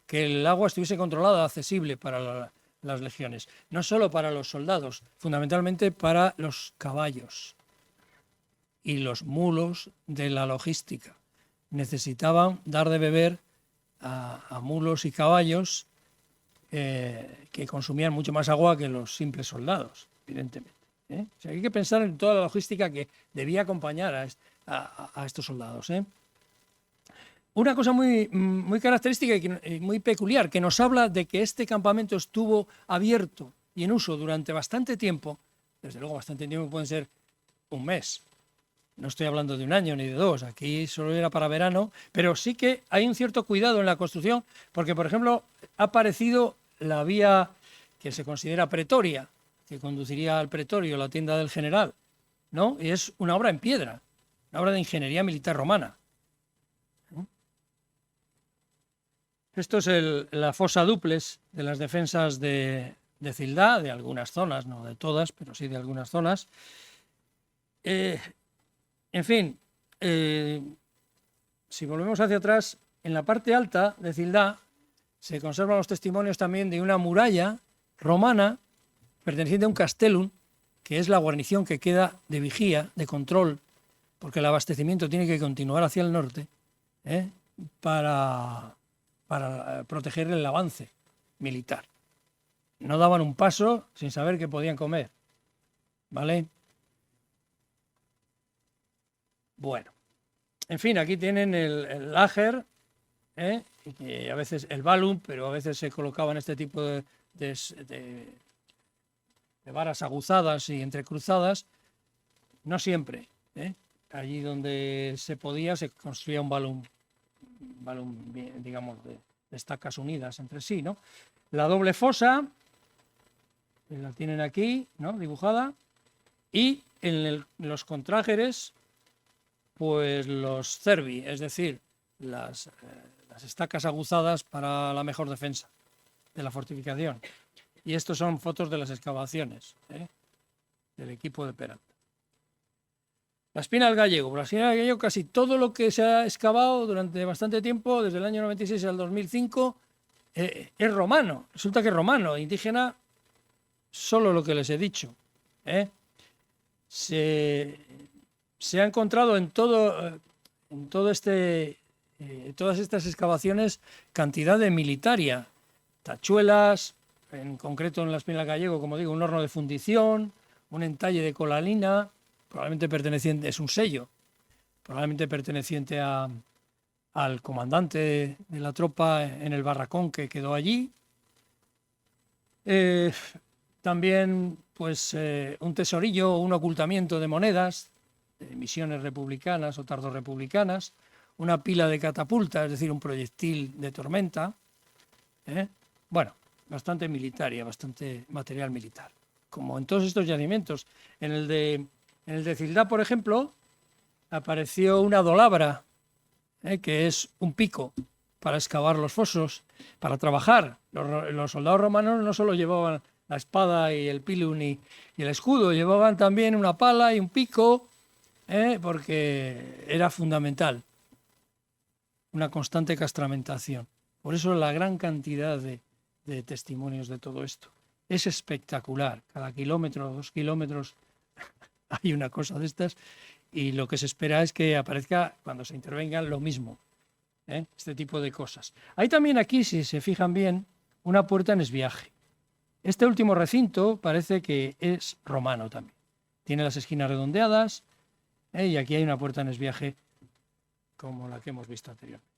que el agua estuviese controlada, accesible para las legiones. No solo para los soldados, fundamentalmente para los caballos y los mulos de la logística. Necesitaban dar de beber a mulos y caballos que consumían mucho más agua que los simples soldados, evidentemente. O sea, hay que pensar en toda la logística que debía acompañar a estos soldados. Una cosa muy característica y muy peculiar, que nos habla de que este campamento estuvo abierto y en uso durante bastante tiempo, desde luego bastante tiempo, pueden ser un mes. No estoy hablando de un año ni de dos, aquí solo era para verano, pero sí que hay un cierto cuidado en la construcción, porque, por ejemplo, ha aparecido la vía que se considera pretoria, que conduciría al pretorio, la tienda del general, ¿no? Y es una obra en piedra, una obra de ingeniería militar romana. Esto es la fosa dúplex de las defensas de Cildá, de algunas zonas, no de todas, pero sí de algunas zonas. En fin, si volvemos hacia atrás, en la parte alta de Cildá se conservan los testimonios también de una muralla romana perteneciente a un castellum, que es la guarnición que queda de vigía, de control, porque el abastecimiento tiene que continuar hacia el norte, para proteger el avance militar. No daban un paso sin saber qué podían comer, ¿vale? Bueno, en fin, aquí tienen el lager, y a veces el balum, pero a veces se colocaban este tipo de varas aguzadas y entrecruzadas, no siempre. Allí donde se podía se construía un balum, digamos, de estacas unidas entre sí, ¿no? La doble fosa, la tienen aquí, ¿no?, dibujada, y en los contrágeres, pues los cervi, es decir, las estacas aguzadas para la mejor defensa de la fortificación. Y estos son fotos de las excavaciones, del equipo de Peralta. La Espina del Gallego. La Espina del Gallego, casi todo lo que se ha excavado durante bastante tiempo, desde el año 96 al 2005, es romano. Resulta que es romano, indígena, solo lo que les he dicho. Se ha encontrado en todas estas excavaciones cantidad de militaria, tachuelas, en concreto en la Espina del Gallego, como digo, un horno de fundición, un entalle de colalina, probablemente perteneciente, es un sello, probablemente perteneciente al comandante de la tropa en el barracón que quedó allí. También, pues, un tesorillo, un ocultamiento de monedas, de misiones republicanas o tardorrepublicanas, una pila de catapulta, es decir, un proyectil de tormenta. Bueno, bastante militaria, bastante material militar, como en todos estos yacimientos. En el de Cildá, por ejemplo, apareció una dolabra, que es un pico para excavar los fosos, para trabajar. Los soldados romanos no solo llevaban la espada y el pilum y el escudo, llevaban también una pala y un pico, porque era fundamental una constante castramentación. Por eso la gran cantidad de testimonios de todo esto. Es espectacular. Cada kilómetro, 2 kilómetros hay una cosa de estas, y lo que se espera es que aparezca cuando se intervenga lo mismo, este tipo de cosas. Hay también aquí, si se fijan bien, una puerta en esviaje. Este último recinto parece que es romano también. Tiene las esquinas redondeadas, y aquí hay una puerta en esviaje como la que hemos visto anteriormente.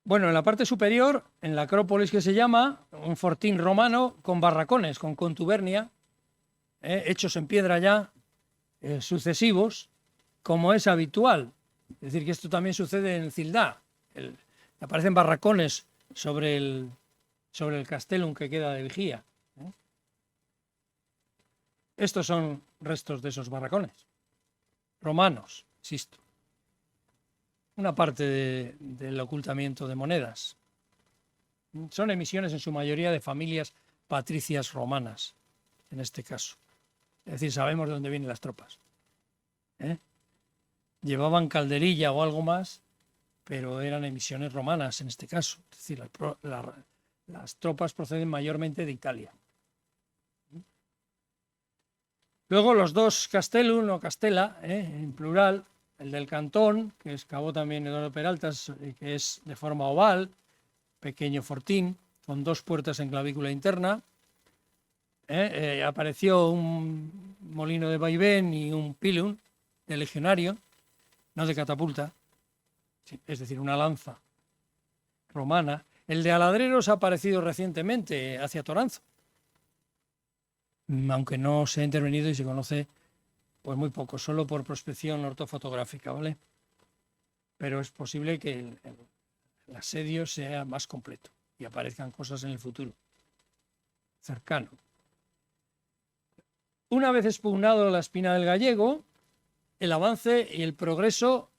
Bueno, en la parte superior, en la Acrópolis, que se llama, un fortín romano con barracones, con contubernia, hechos en piedra ya, sucesivos, como es habitual. Es decir, que esto también sucede en Cildá. Aparecen barracones sobre el castellum que queda de vigía. Estos son restos de esos barracones romanos, insisto. Una parte del ocultamiento de monedas. Son emisiones en su mayoría de familias patricias romanas, en este caso. Es decir, sabemos de dónde vienen las tropas. Llevaban calderilla o algo más, pero eran emisiones romanas en este caso. Es decir, las tropas proceden mayormente de Italia. Luego los dos castellum o castella, en plural, el del Cantón, que excavó también Eduardo Peraltas, que es de forma oval, pequeño fortín, con 2 puertas en clavícula interna. Apareció un molino de vaivén y un pilum de legionario, no de catapulta, es decir, una lanza romana. El de Aladreros ha aparecido recientemente hacia Toranzo, aunque no se ha intervenido y se conoce pues muy poco, solo por prospección ortofotográfica, ¿vale? Pero es posible que el asedio sea más completo y aparezcan cosas en el futuro cercano. Una vez expugnado la Espina del Gallego, el avance y el progreso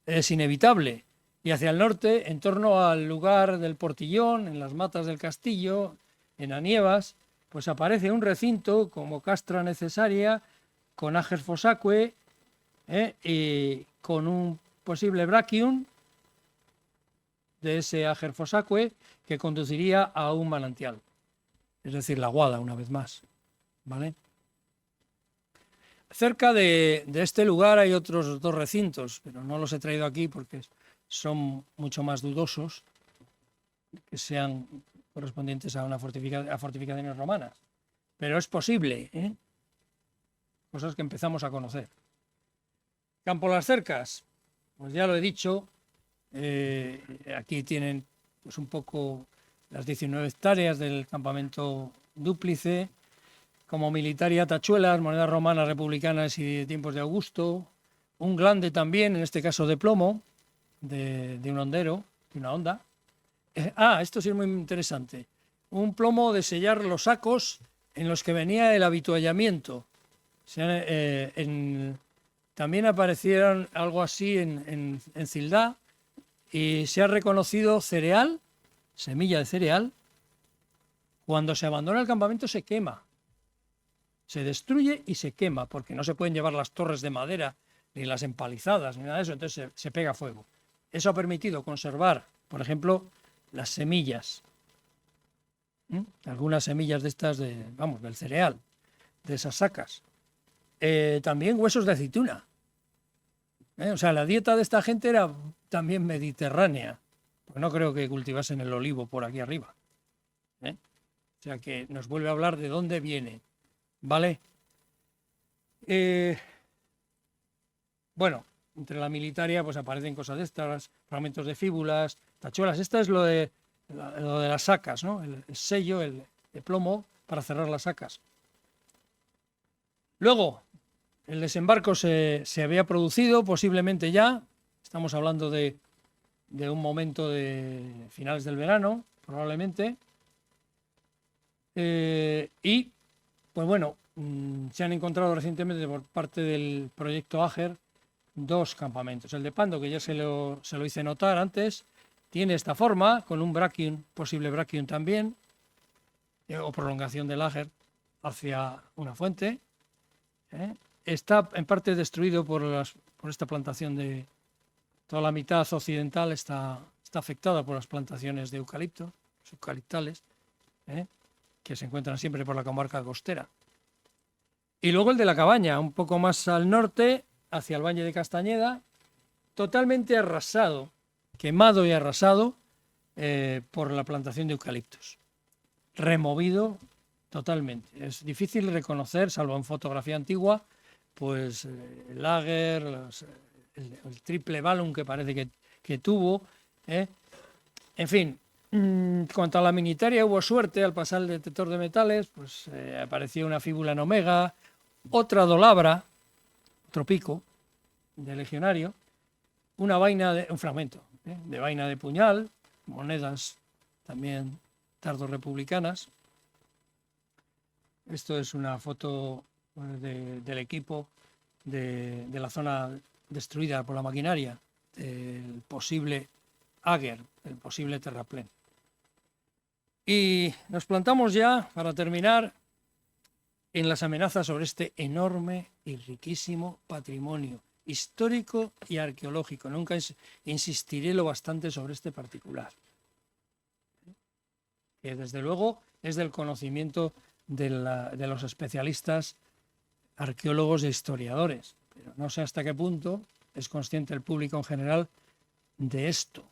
es inevitable. Y hacia el norte, en torno al lugar del Portillón, en las matas del castillo, en Anievas, pues aparece un recinto como castra necesaria, con Ager Fossaque, y con un posible brachium de ese Ager Fossaque que conduciría a un manantial, es decir, la Guada, una vez más, ¿vale? Cerca de este lugar hay otros 2 recintos, pero no los he traído aquí porque son mucho más dudosos que sean correspondientes a fortificaciones romanas. Pero es posible, cosas que empezamos a conocer. Campo Las Cercas, pues ya lo he dicho, aquí tienen pues un poco las 19 hectáreas del campamento Dúplice, como militaria tachuelas, monedas romanas republicanas y de tiempos de Augusto, un glande también, en este caso de plomo, de un hondero, de una honda. Esto sí es muy interesante, un plomo de sellar los sacos en los que venía el avituallamiento. O sea, también aparecieron algo así en Cildá, y se ha reconocido cereal, semilla de cereal. Cuando se abandona el campamento se quema, se destruye y se quema, porque no se pueden llevar las torres de madera, ni las empalizadas, ni nada de eso, entonces se pega fuego. Eso ha permitido conservar, por ejemplo, las semillas, algunas semillas de estas, del cereal, de esas sacas. También huesos de aceituna. O sea, la dieta de esta gente era también mediterránea, porque no creo que cultivasen el olivo por aquí arriba. O sea, que nos vuelve a hablar de dónde viene, ¿vale? Bueno, entre la militaria pues aparecen cosas de estas, fragmentos de fíbulas, tachuelas. Esta es lo de las sacas, ¿no? El sello, de plomo para cerrar las sacas. Luego, el desembarco se había producido posiblemente ya, estamos hablando de un momento de finales del verano, probablemente. Y, pues bueno, se han encontrado recientemente por parte del proyecto Ager 2 campamentos. El de Pando, que ya se lo hice notar antes, tiene esta forma, con un brachium, posible brachium también, o prolongación del Ager hacia una fuente. Está en parte destruido por esta plantación de... Toda la mitad occidental está afectada por las plantaciones de eucalipto, eucaliptales, que se encuentran siempre por la comarca costera. Y luego el de la Cabaña, un poco más al norte, hacia el Valle de Castañeda, totalmente arrasado, quemado y arrasado por la plantación de eucaliptos. Removido totalmente. Es difícil reconocer, salvo en fotografía antigua, pues el lager, el triple balum que parece que tuvo. En fin, en cuanto a la minitaria, hubo suerte al pasar el detector de metales, pues apareció una fíbula en omega, otra dolabra, otro pico de legionario, un fragmento de vaina de puñal, monedas también tardo-republicanas. Esto es una foto del equipo de la zona destruida por la maquinaria, del posible Ager, el posible terraplén. Y nos plantamos ya, para terminar, en las amenazas sobre este enorme y riquísimo patrimonio histórico y arqueológico. Nunca insistiré lo bastante sobre este particular, que desde luego es del conocimiento de los especialistas, arqueólogos e historiadores, pero no sé hasta qué punto es consciente el público en general de esto.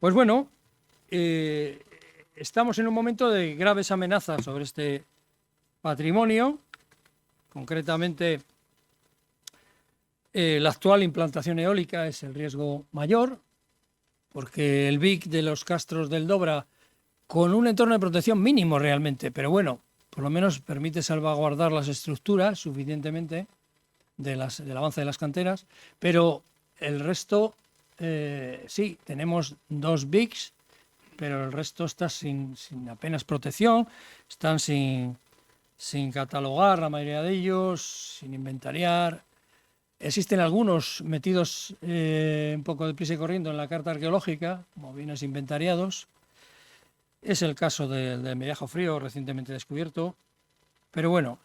Pues bueno, estamos en un momento de graves amenazas sobre este patrimonio, concretamente la actual implantación eólica es el riesgo mayor, porque el BIC de los castros del Dobra, con un entorno de protección mínimo realmente, pero bueno, por lo menos permite salvaguardar las estructuras suficientemente del avance de las canteras, pero el resto, sí, tenemos 2 BICs, pero el resto está sin apenas protección, están sin catalogar la mayoría de ellos, sin inventariar. Existen algunos metidos un poco de prisa y corriendo en la carta arqueológica, como bienes inventariados. Es el caso del Mediajo Frío, recientemente descubierto. Pero bueno,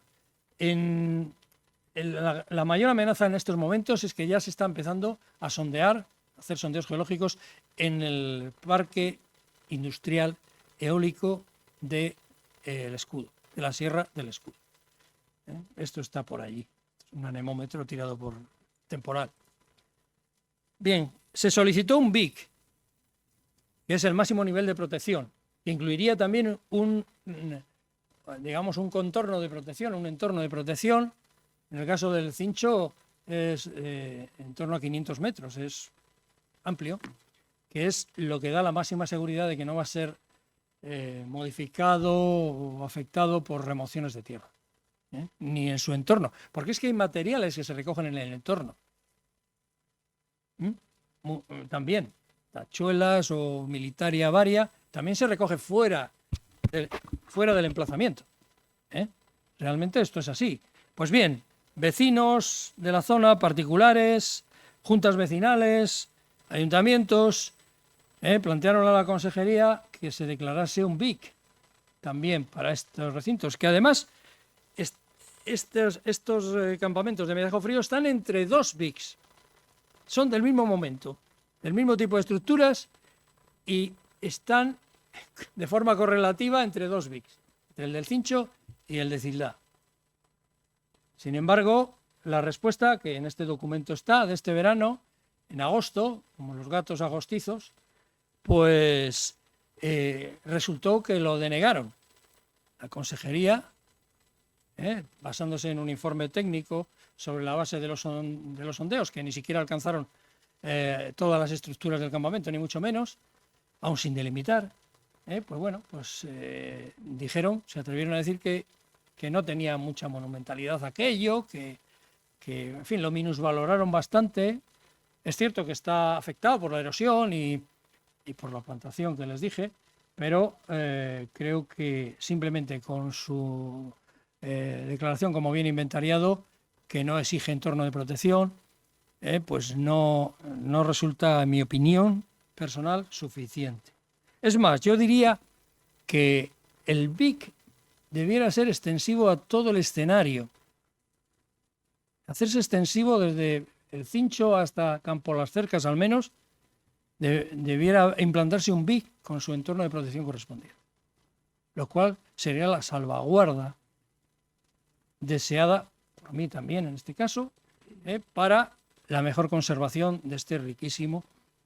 la mayor amenaza en estos momentos es que ya se está empezando a sondear, a hacer sondeos geológicos en el parque industrial eólico de el Escudo, de la Sierra del Escudo. Esto está por allí, un anemómetro tirado por temporal. Bien, se solicitó un BIC, que es el máximo nivel de protección, que incluiría también un contorno de protección, un entorno de protección. En el caso del Cincho es en torno a 500 metros, es amplio, que es lo que da la máxima seguridad de que no va a ser modificado o afectado por remociones de tierra, ni en su entorno, porque es que hay materiales que se recogen en el entorno. También, tachuelas o militaria varia, también se recoge fuera del emplazamiento. Realmente esto es así. Pues bien, vecinos de la zona, particulares, juntas vecinales, ayuntamientos, plantearon a la consejería que se declarase un BIC también para estos recintos, que además estos campamentos de Mediajo Frío están entre dos BICs, son del mismo momento, del mismo tipo de estructuras y están de forma correlativa entre dos BICs, entre el del Cincho y el de Cildá. Sin embargo, la respuesta que en este documento está de este verano, en agosto, como los gatos agostizos, pues resultó que lo denegaron. La consejería, basándose en un informe técnico sobre la base de los sondeos, que ni siquiera alcanzaron todas las estructuras del campamento, ni mucho menos, aún sin delimitar, dijeron, se atrevieron a decir que no tenía mucha monumentalidad aquello, que en fin, lo minusvaloraron bastante. Es cierto que está afectado por la erosión y por la plantación que les dije, pero creo que simplemente con su declaración como bien inventariado, que no exige entorno de protección, pues no resulta, en mi opinión personal, suficiente. Es más, yo diría que el BIC debiera ser extensivo a todo el escenario. Hacerse extensivo desde el Cincho hasta Campo Las Cercas, al menos, debiera implantarse un BIC con su entorno de protección correspondiente, lo cual sería la salvaguarda deseada, por mí también en este caso, para la mejor conservación de este riquísimo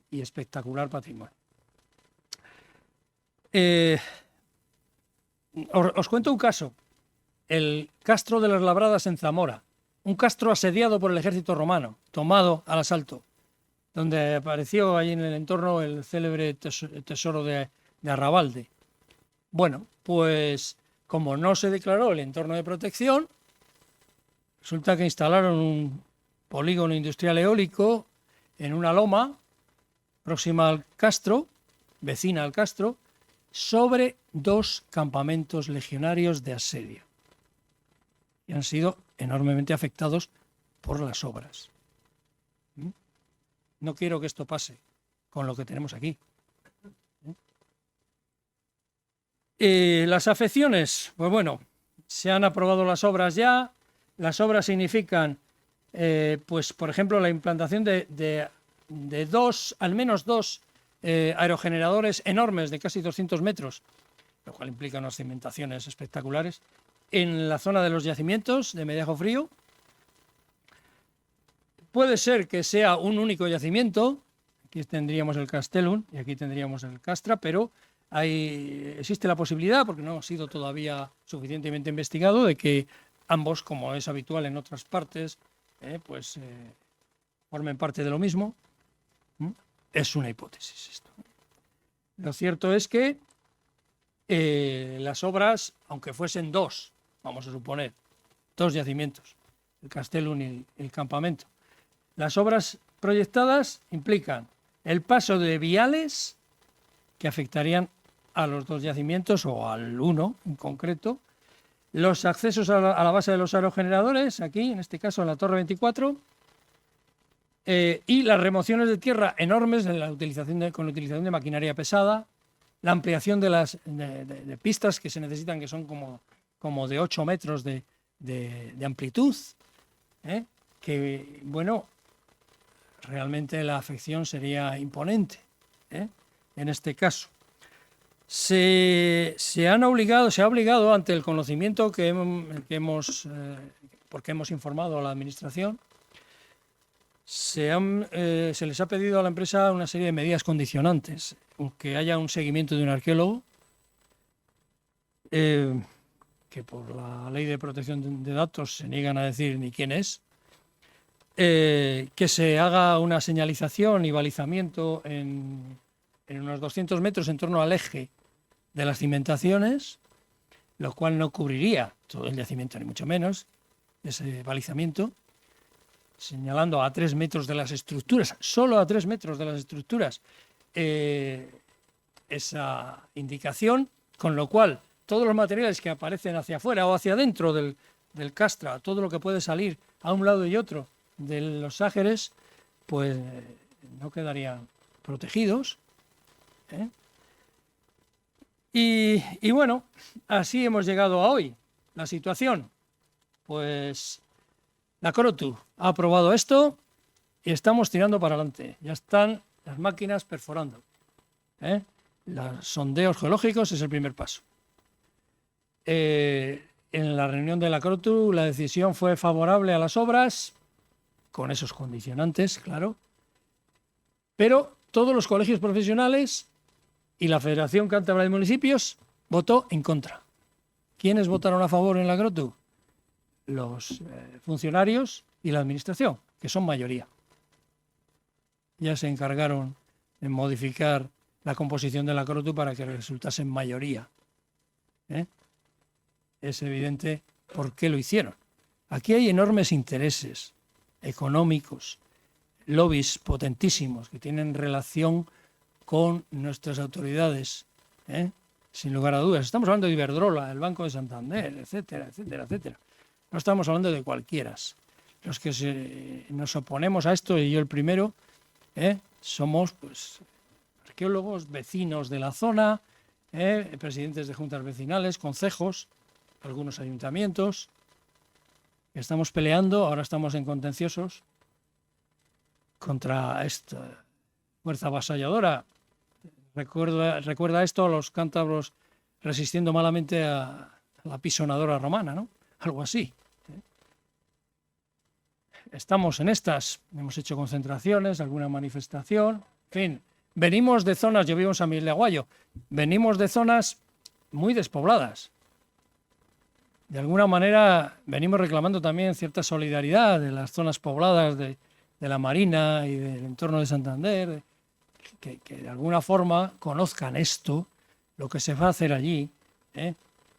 y espectacular patrimonio. Os cuento un caso, el Castro de las Labradas en Zamora, un castro asediado por el ejército romano, tomado al asalto, donde apareció allí en el entorno el célebre tesoro de Arrabalde. Bueno, pues como no se declaró el entorno de protección, resulta que instalaron un polígono industrial eólico en una loma próxima al Castro, vecina al Castro, sobre 2 campamentos legionarios de asedio. Y han sido enormemente afectados por las obras. No quiero que esto pase con lo que tenemos aquí. Las afecciones, pues bueno, se han aprobado las obras ya. Las obras significan, pues por ejemplo, la implantación de al menos dos aerogeneradores enormes de casi 200 metros, lo cual implica unas cimentaciones espectaculares, en la zona de los yacimientos de Mediajo Frío. Puede ser que sea un único yacimiento, aquí tendríamos el Castellum y aquí tendríamos el Castra, pero existe la posibilidad, porque no ha sido todavía suficientemente investigado, de que ambos, como es habitual en otras partes, formen parte de lo mismo. Es una hipótesis esto. Lo cierto es que las obras, aunque fuesen dos, vamos a suponer, 2 yacimientos, el Castellum y el campamento, las obras proyectadas implican el paso de viales que afectarían a los 2 yacimientos o al uno en concreto, los accesos a la base de los aerogeneradores, aquí en este caso en la Torre 24, Y las remociones de tierra enormes con la utilización de maquinaria pesada, la ampliación de pistas que se necesitan, que son como de 8 metros de amplitud, que, bueno, realmente la afección sería imponente, en este caso. Se ha obligado ante el conocimiento porque hemos informado a la Administración, se les ha pedido a la empresa una serie de medidas condicionantes, que haya un seguimiento de un arqueólogo, que por la ley de protección de datos se niegan a decir ni quién es, que se haga una señalización y balizamiento en unos 200 metros en torno al eje de las cimentaciones, lo cual no cubriría todo el yacimiento, ni mucho menos, ese balizamiento, señalando a 3 metros de las estructuras, solo a 3 metros de las estructuras, esa indicación, con lo cual todos los materiales que aparecen hacia afuera o hacia adentro del castra, todo lo que puede salir a un lado y otro de los sájeres, pues no quedarían protegidos. Y bueno, así hemos llegado a hoy. La situación, pues la Crotu ha aprobado esto y estamos tirando para adelante. Ya están las máquinas perforando. Los sondeos geológicos es el primer paso. En la reunión de la Crotu la decisión fue favorable a las obras, con esos condicionantes, claro, pero todos los colegios profesionales y la Federación Cántabra de Municipios votó en contra. ¿Quiénes votaron a favor en la Crotu? Los funcionarios y la Administración, que son mayoría. Ya se encargaron de modificar la composición de la Crotu para que resultase en mayoría. Es evidente por qué lo hicieron. Aquí hay enormes intereses económicos, lobbies potentísimos que tienen relación con nuestras autoridades, sin lugar a dudas. Estamos hablando de Iberdrola, el Banco de Santander, etcétera, etcétera, etcétera. No estamos hablando de cualquiera. Los que nos oponemos a esto, y yo el primero, somos pues arqueólogos, vecinos de la zona, presidentes de juntas vecinales, concejos, algunos ayuntamientos. Estamos peleando, ahora estamos en contenciosos contra esta fuerza avasalladora. Recuerda esto a los cántabros resistiendo malamente a la pisonadora romana, ¿no? Algo así. Estamos en estas, hemos hecho concentraciones, alguna manifestación, en fin, venimos de zonas, yo vivo en San Miguel de Aguayo, venimos de zonas muy despobladas. De alguna manera venimos reclamando también cierta solidaridad de las zonas pobladas de la Marina y del entorno de Santander, que de alguna forma conozcan esto, lo que se va a hacer allí,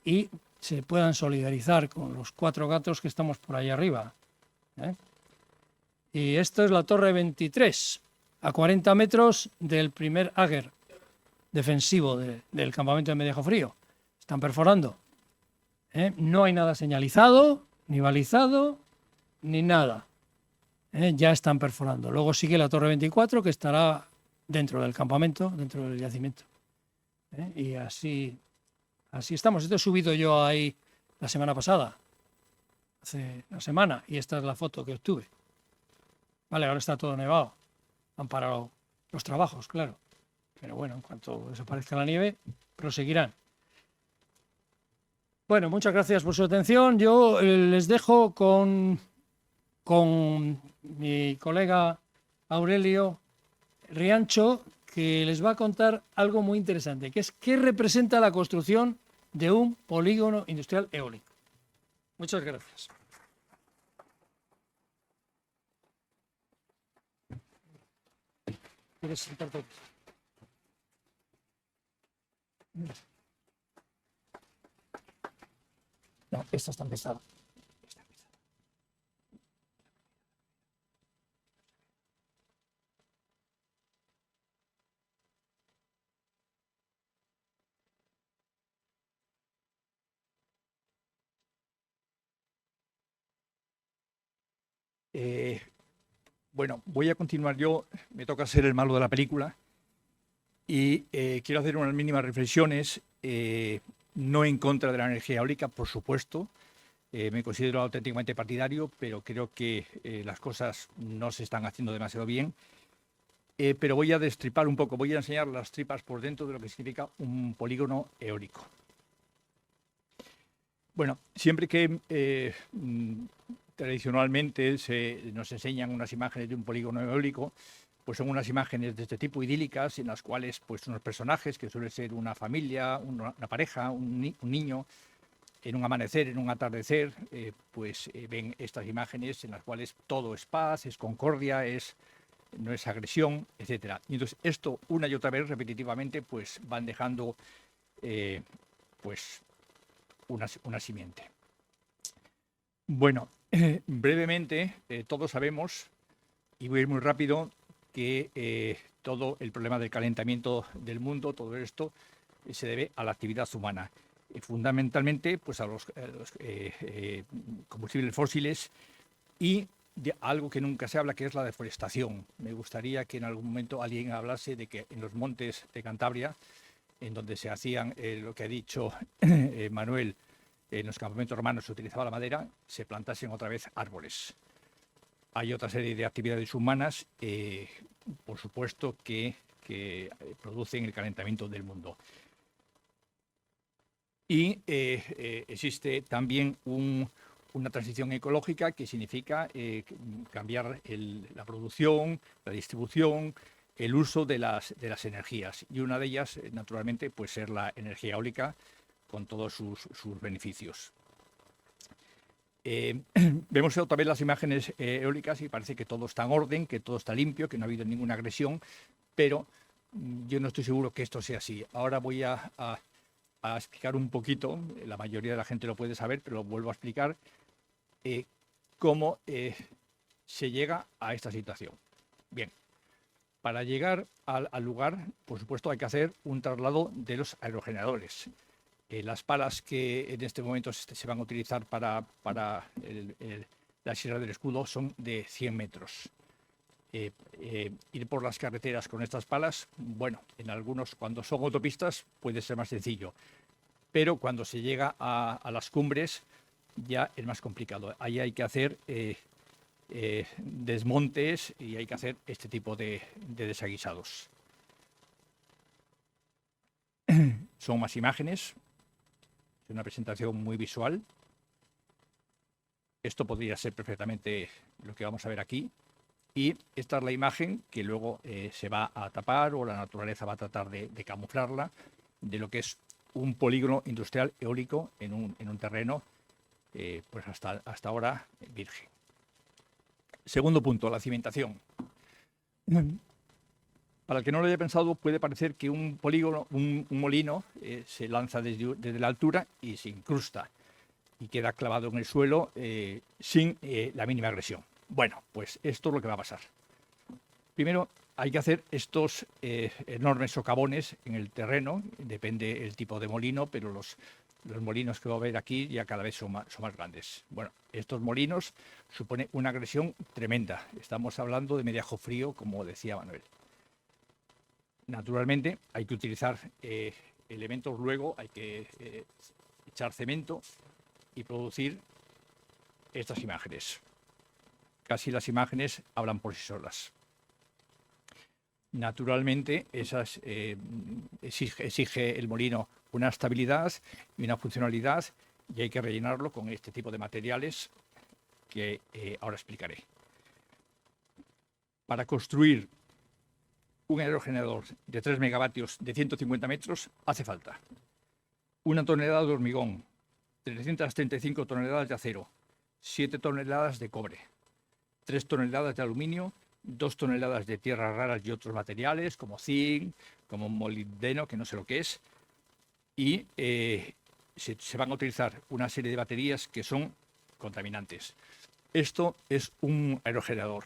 y se puedan solidarizar con los 4 gatos que estamos por ahí arriba. Y esto es la Torre 23, a 40 metros del primer áger defensivo del campamento de Mediejo Frío. Están perforando. No hay nada señalizado, ni balizado, ni nada. Ya están perforando. Luego sigue la Torre 24, que estará dentro del campamento, dentro del yacimiento. Y así estamos. Esto he subido yo ahí la semana pasada, hace una semana, y esta es la foto que obtuve. Vale, ahora está todo nevado. Han parado los trabajos, claro. Pero bueno, en cuanto desaparezca la nieve, proseguirán. Bueno, muchas gracias por su atención. Yo les dejo con mi colega Aurelio Riancho, que les va a contar algo muy interesante, que es qué representa la construcción de un polígono industrial eólico. Muchas gracias. ¿Quieres sentarte? No, esta está empezada. Bueno, voy a continuar yo, me toca ser el malo de la película y quiero hacer unas mínimas reflexiones, no en contra de la energía eólica, por supuesto. Me considero auténticamente partidario, pero creo que las cosas no se están haciendo demasiado bien. Pero voy a destripar un poco, voy a enseñar las tripas por dentro de lo que significa un polígono eólico. Bueno, siempre que tradicionalmente nos enseñan unas imágenes de un polígono eólico, pues son unas imágenes de este tipo idílicas en las cuales pues unos personajes, que suele ser una familia, una pareja, un niño, en un amanecer, en un atardecer, ven estas imágenes en las cuales todo es paz, es concordia, no es agresión, etcétera. Y entonces esto una y otra vez repetitivamente pues van dejando eh, pues una simiente. Bueno, brevemente, todos sabemos, y voy a ir muy rápido, que todo el problema del calentamiento del mundo, todo esto, se debe a la actividad humana. Fundamentalmente pues a los combustibles fósiles y de algo que nunca se habla, que es la deforestación. Me gustaría que en algún momento alguien hablase de que en los montes de Cantabria, en donde se hacían lo que ha dicho Manuel, en los campamentos romanos se utilizaba la madera, se plantasen otra vez árboles. Hay otra serie de actividades humanas, por supuesto, que producen el calentamiento del mundo. Y existe también una transición ecológica que significa cambiar la producción, la distribución, el uso de las energías. Y una de ellas, naturalmente, puede ser la energía eólica con todos sus beneficios. Vemos otra vez las imágenes eólicas y parece que todo está en orden, que todo está limpio, que no ha habido ninguna agresión, pero yo no estoy seguro que esto sea así. Ahora voy a explicar un poquito, la mayoría de la gente lo puede saber, pero lo vuelvo a explicar, cómo se llega a esta situación. Bien, para llegar al lugar, por supuesto, hay que hacer un traslado de los aerogeneradores. Las palas que en este momento se van a utilizar para la Sierra del Escudo son de 100 metros. Ir por las carreteras con estas palas, bueno, en algunos, cuando son autopistas, puede ser más sencillo, pero cuando se llega a las cumbres ya es más complicado. Ahí hay que hacer desmontes y hay que hacer este tipo de desaguisados. Son más imágenes, es una presentación muy visual. Esto podría ser perfectamente lo que vamos a ver aquí. Y esta es la imagen que luego se va a tapar o la naturaleza va a tratar de camuflarla de lo que es un polígono industrial eólico en un terreno pues hasta ahora virgen. Segundo punto, la cimentación. Para el que no lo haya pensado, puede parecer que un polígono, un molino, se lanza desde la altura y se incrusta y queda clavado en el suelo sin la mínima agresión. Bueno, pues esto es lo que va a pasar. Primero, hay que hacer estos enormes socavones en el terreno, depende el tipo de molino, pero los molinos que va a ver aquí ya cada vez son más grandes. Bueno, estos molinos suponen una agresión tremenda. Estamos hablando de mediajo frío, como decía Manuel. Naturalmente, hay que utilizar elementos luego, hay que echar cemento y producir estas imágenes. Casi las imágenes hablan por sí solas. Naturalmente, exige el molino una estabilidad y una funcionalidad y hay que rellenarlo con este tipo de materiales que ahora explicaré. Para construir un aerogenerador de 3 megavatios de 150 metros hace falta 1 tonelada de hormigón, 335 toneladas de acero, 7 toneladas de cobre, 3 toneladas de aluminio, 2 toneladas de tierras raras y otros materiales como zinc, como molibdeno, que no sé lo que es, y se van a utilizar una serie de baterías que son contaminantes. Esto es un aerogenerador.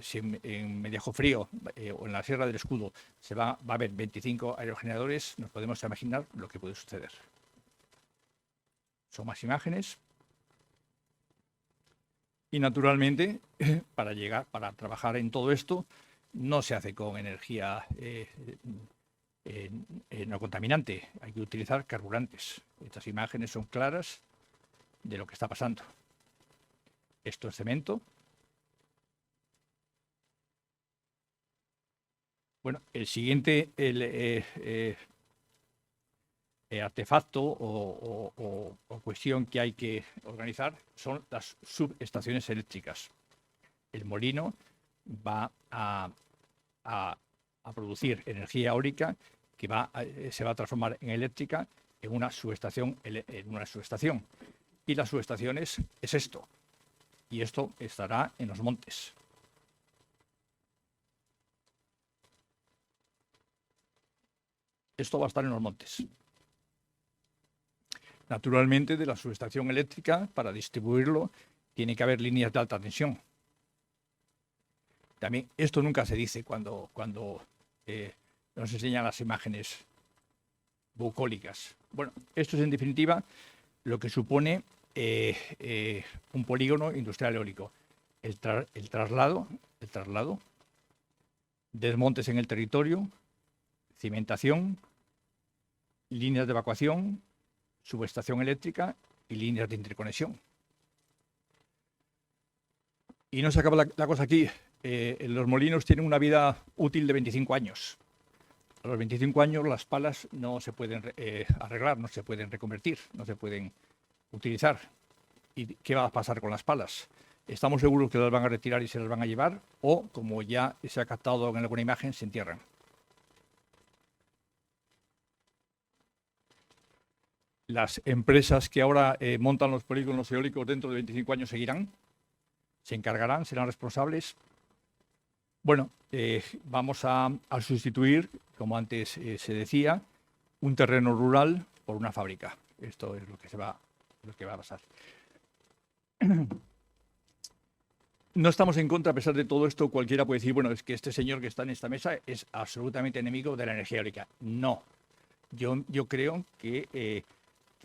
Si en mediajo frío o en la Sierra del Escudo va a haber 25 aerogeneradores, nos podemos imaginar lo que puede suceder. Son más imágenes. Y naturalmente, para trabajar en todo esto, no se hace con energía no contaminante, hay que utilizar carburantes. Estas imágenes son claras de lo que está pasando. Esto es cemento. Bueno, el siguiente artefacto o cuestión que hay que organizar son las subestaciones eléctricas. El molino va a producir energía eólica que se va a transformar en eléctrica en una subestación. Y las subestaciones es esto. Y esto estará en los montes. Esto va a estar en los montes. Naturalmente, de la subestación eléctrica, para distribuirlo, tiene que haber líneas de alta tensión. También, esto nunca se dice cuando nos enseñan las imágenes bucólicas. Bueno, esto es en definitiva lo que supone un polígono industrial eólico. El traslado, desmontes en el territorio, cimentación, líneas de evacuación, subestación eléctrica y líneas de interconexión. Y no se acaba la cosa aquí. Los molinos tienen una vida útil de 25 años. A los 25 años las palas no se pueden arreglar, no se pueden reconvertir, no se pueden utilizar. ¿Y qué va a pasar con las palas? ¿Estamos seguros que las van a retirar y se las van a llevar? O, como ya se ha captado en alguna imagen, se entierran. Las empresas que ahora montan los polígonos eólicos dentro de 25 años seguirán, se encargarán, serán responsables. Bueno, vamos a sustituir, como antes se decía, un terreno rural por una fábrica. Esto es lo que va a pasar. No estamos en contra, a pesar de todo esto. Cualquiera puede decir, bueno, es que este señor que está en esta mesa es absolutamente enemigo de la energía eólica. No. Yo creo que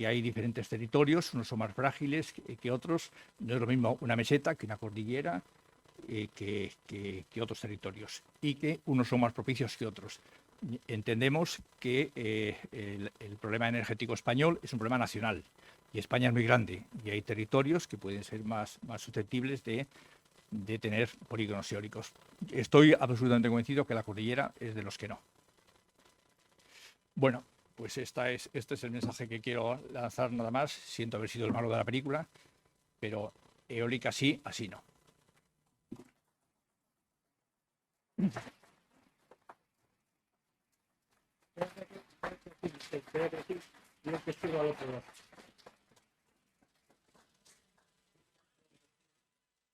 hay diferentes territorios, unos son más frágiles que otros. No es lo mismo una meseta que una cordillera, que otros territorios, y que unos son más propicios que otros. Entendemos que el problema energético español es un problema nacional, y España es muy grande, y hay territorios que pueden ser más susceptibles de tener polígonos eólicos. Estoy absolutamente convencido que la cordillera es de los que no. Bueno, pues este es el mensaje que quiero lanzar nada más. Siento haber sido el malo de la película, pero eólica sí, así no.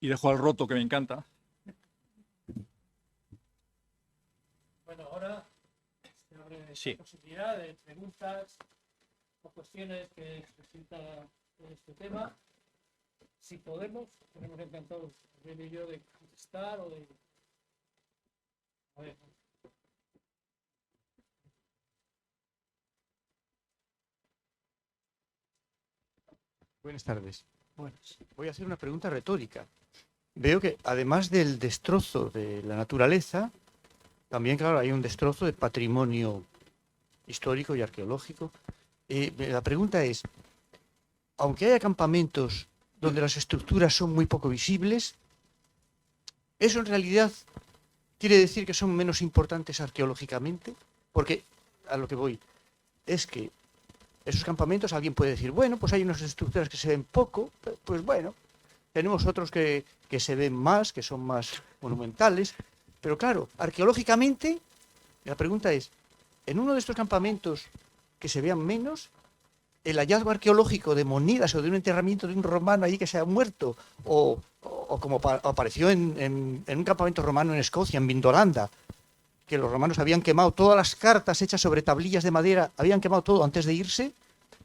Y dejo al roto, que me encanta. Bueno, ahora se abre Sí. posibilidad de preguntas o cuestiones que resulta este tema. Si podemos, estaremos encantados, Gabriel y yo, de contestar o de... A ver. Buenas tardes. Buenas. Voy a hacer una pregunta retórica. Veo que además del destrozo de la naturaleza, también, claro, hay un destrozo de patrimonio histórico y arqueológico. La pregunta es, aunque haya campamentos donde las estructuras son muy poco visibles, ¿eso en realidad quiere decir que son menos importantes arqueológicamente? Porque a lo que voy es que esos campamentos, alguien puede decir, bueno, pues hay unas estructuras que se ven poco, pues bueno, tenemos otros que se ven más, que son más monumentales, pero claro, arqueológicamente, la pregunta es, en uno de estos campamentos que se vean menos, el hallazgo arqueológico de monedas o de un enterramiento de un romano allí que se ha muerto, o como apareció en un campamento romano en Escocia, en Vindolanda, que los romanos habían quemado todas las cartas hechas sobre tablillas de madera, habían quemado todo antes de irse,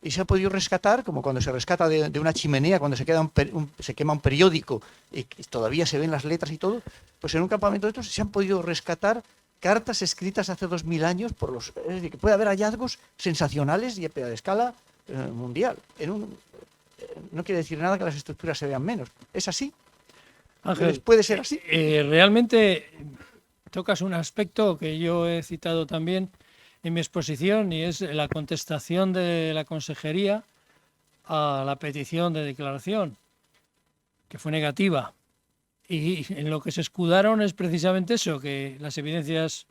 y se ha podido rescatar, como cuando se rescata de una chimenea, cuando se quema un periódico y todavía se ven las letras y todo, pues en un campamento de estos se han podido rescatar cartas escritas hace 2000 años por los... Es decir, que puede haber hallazgos sensacionales y a escala mundial. No quiere decir nada que las estructuras se vean menos. ¿Es así? Ángel, ¿Puede ser así? realmente tocas un aspecto que yo he citado también en mi exposición y es la contestación de la Consejería a la petición de declaración, que fue negativa. Y en lo que se escudaron es precisamente eso, que las evidencias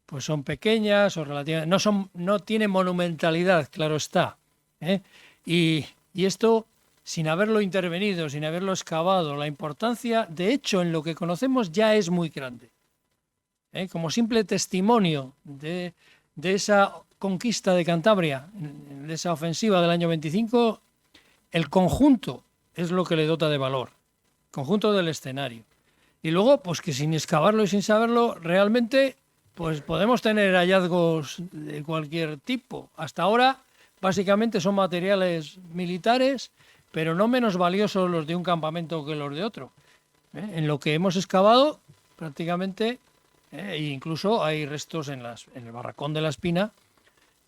pues son pequeñas o relativamente, no tienen monumentalidad, claro está, ¿eh? Y esto, sin haberlo intervenido, sin haberlo excavado, la importancia, de hecho, en lo que conocemos ya es muy grande. Como simple testimonio de esa conquista de Cantabria, de esa ofensiva del año 25, el conjunto es lo que le dota de valor, conjunto del escenario. Y luego, pues que sin excavarlo y sin saberlo, realmente, pues podemos tener hallazgos de cualquier tipo. Hasta ahora, básicamente son materiales militares, pero no menos valiosos los de un campamento que los de otro. En lo que hemos excavado, prácticamente, incluso hay restos en el barracón de la Espina,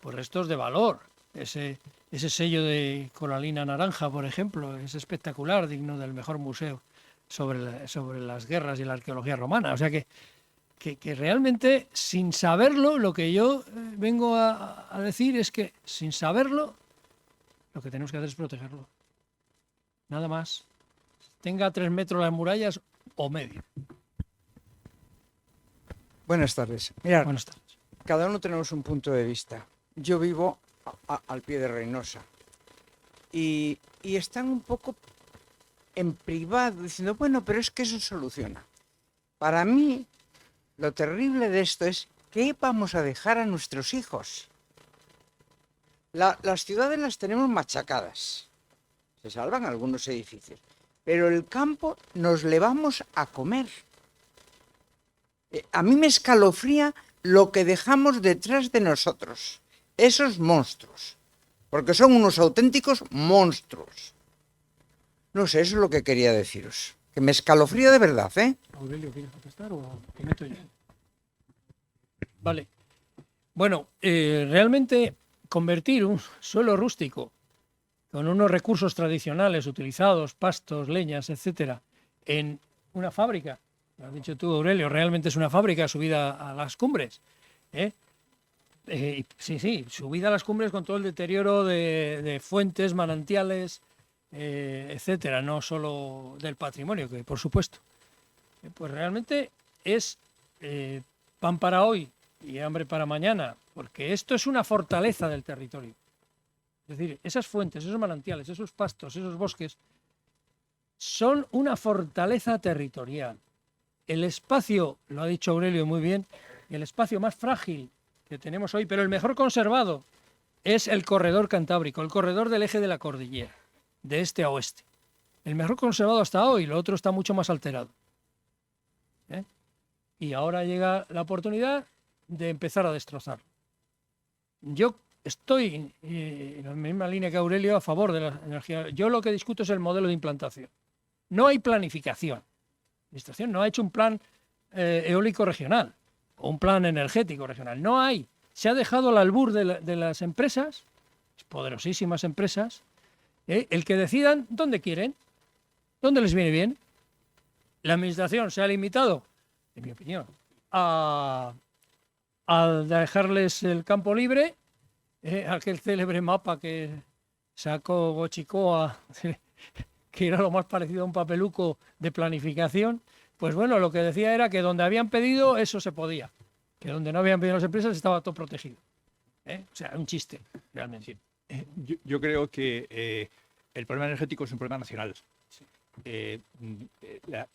pues restos de valor. Ese sello de coralina naranja, por ejemplo, es espectacular, digno del mejor museo sobre las guerras y la arqueología romana. O sea que realmente, sin saberlo, lo que yo vengo a decir es que, sin saberlo, lo que tenemos que hacer es protegerlo. Nada más. Tenga 3 metros las murallas o medio. Buenas tardes. Mirad, Buenas tardes. cada uno tenemos un punto de vista. Yo vivo al pie de Reynosa y están un poco en privado diciendo, bueno, pero es que eso soluciona. Para mí, lo terrible de esto es ¿qué vamos a dejar a nuestros hijos? Las ciudades las tenemos machacadas. Se salvan algunos edificios. Pero el campo nos le vamos a comer. A mí me escalofría lo que dejamos detrás de nosotros. Esos monstruos. Porque son unos auténticos monstruos. No sé, eso es lo que quería deciros. Que me escalofría de verdad, ¿eh? Aurelio, ¿quieres contestar o te meto yo? Vale. Bueno, realmente convertir un suelo rústico con unos recursos tradicionales utilizados, pastos, leñas, etcétera, en una fábrica, lo has dicho tú, Aurelio, realmente es una fábrica subida a las cumbres. Sí, subida a las cumbres con todo el deterioro de fuentes, manantiales, etcétera, no solo del patrimonio, que por supuesto. Pues realmente es pan para hoy y hambre para mañana, porque esto es una fortaleza del territorio. Es decir, esas fuentes, esos manantiales, esos pastos, esos bosques, son una fortaleza territorial. El espacio, lo ha dicho Aurelio muy bien, el espacio más frágil que tenemos hoy, pero el mejor conservado, es el corredor cantábrico, el corredor del eje de la cordillera, de este a oeste. El mejor conservado hasta hoy, lo otro está mucho más alterado. Y ahora llega la oportunidad de empezar a destrozarlo. Yo estoy en la misma línea que Aurelio a favor de la energía. Yo lo que discuto es el modelo de implantación. No hay planificación. La administración no ha hecho un plan eólico regional o un plan energético regional. No hay. Se ha dejado al albur de las empresas, poderosísimas empresas, el que decidan dónde quieren, dónde les viene bien. La administración se ha limitado, en mi opinión, a dejarles el campo libre. Aquel célebre mapa que sacó Gochicoa, que era lo más parecido a un papeluco de planificación, pues bueno, lo que decía era que donde habían pedido, eso se podía. Que donde no habían pedido las empresas estaba todo protegido. O sea, un chiste, realmente. Yo creo que el problema energético es un problema nacional.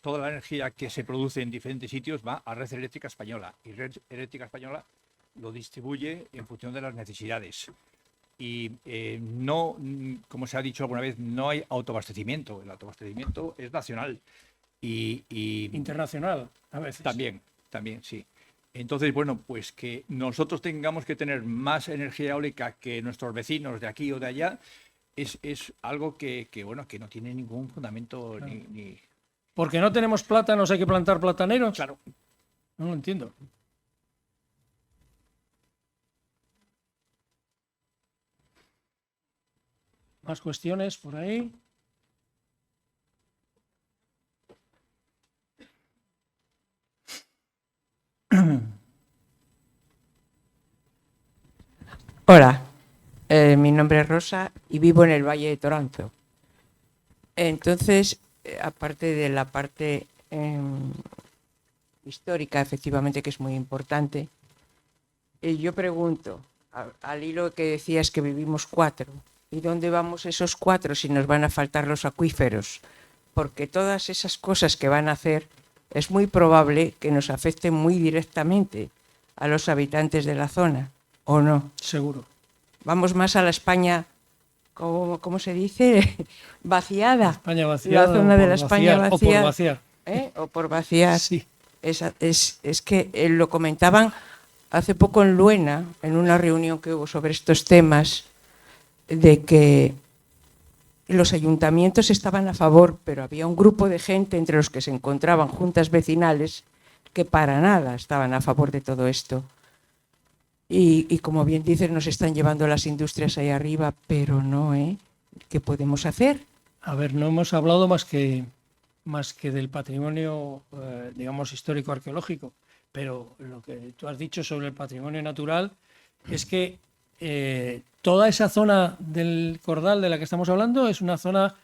Toda la energía que se produce en diferentes sitios va a Red Eléctrica Española, y Red Eléctrica Española lo distribuye en función de las necesidades. Y no, como se ha dicho alguna vez, no hay autoabastecimiento. El autoabastecimiento es nacional. Y internacional, a veces. También, sí. Entonces, bueno, pues que nosotros tengamos que tener más energía eólica que nuestros vecinos de aquí o de allá es algo que no tiene ningún fundamento. Claro. ni... Porque no tenemos plátanos, hay que plantar plataneros. Claro. No lo entiendo. Más cuestiones por ahí. Hola, mi nombre es Rosa y vivo en el Valle de Toronto. Entonces, aparte de la parte histórica, efectivamente, que es muy importante, yo pregunto, al hilo que decías que vivimos 4, ¿y dónde vamos esos 4 si nos van a faltar los acuíferos? Porque todas esas cosas que van a hacer es muy probable que nos afecten muy directamente a los habitantes de la zona, ¿o no? Seguro. Vamos más a la España, ¿cómo se dice? Vaciada. España vaciada. La zona o de por la España vaciar, vaciada. O por vaciar. O por vaciar. Sí. Es que lo comentaban hace poco en Luena, en una reunión que hubo sobre estos temas, de que los ayuntamientos estaban a favor, pero había un grupo de gente entre los que se encontraban juntas vecinales que para nada estaban a favor de todo esto. Y como bien dices, nos están llevando las industrias ahí arriba, pero no, ¿eh? ¿Qué podemos hacer? A ver, no hemos hablado más que del patrimonio, digamos, histórico-arqueológico, pero lo que tú has dicho sobre el patrimonio natural es que toda esa zona del Cordal de la que estamos hablando es una zona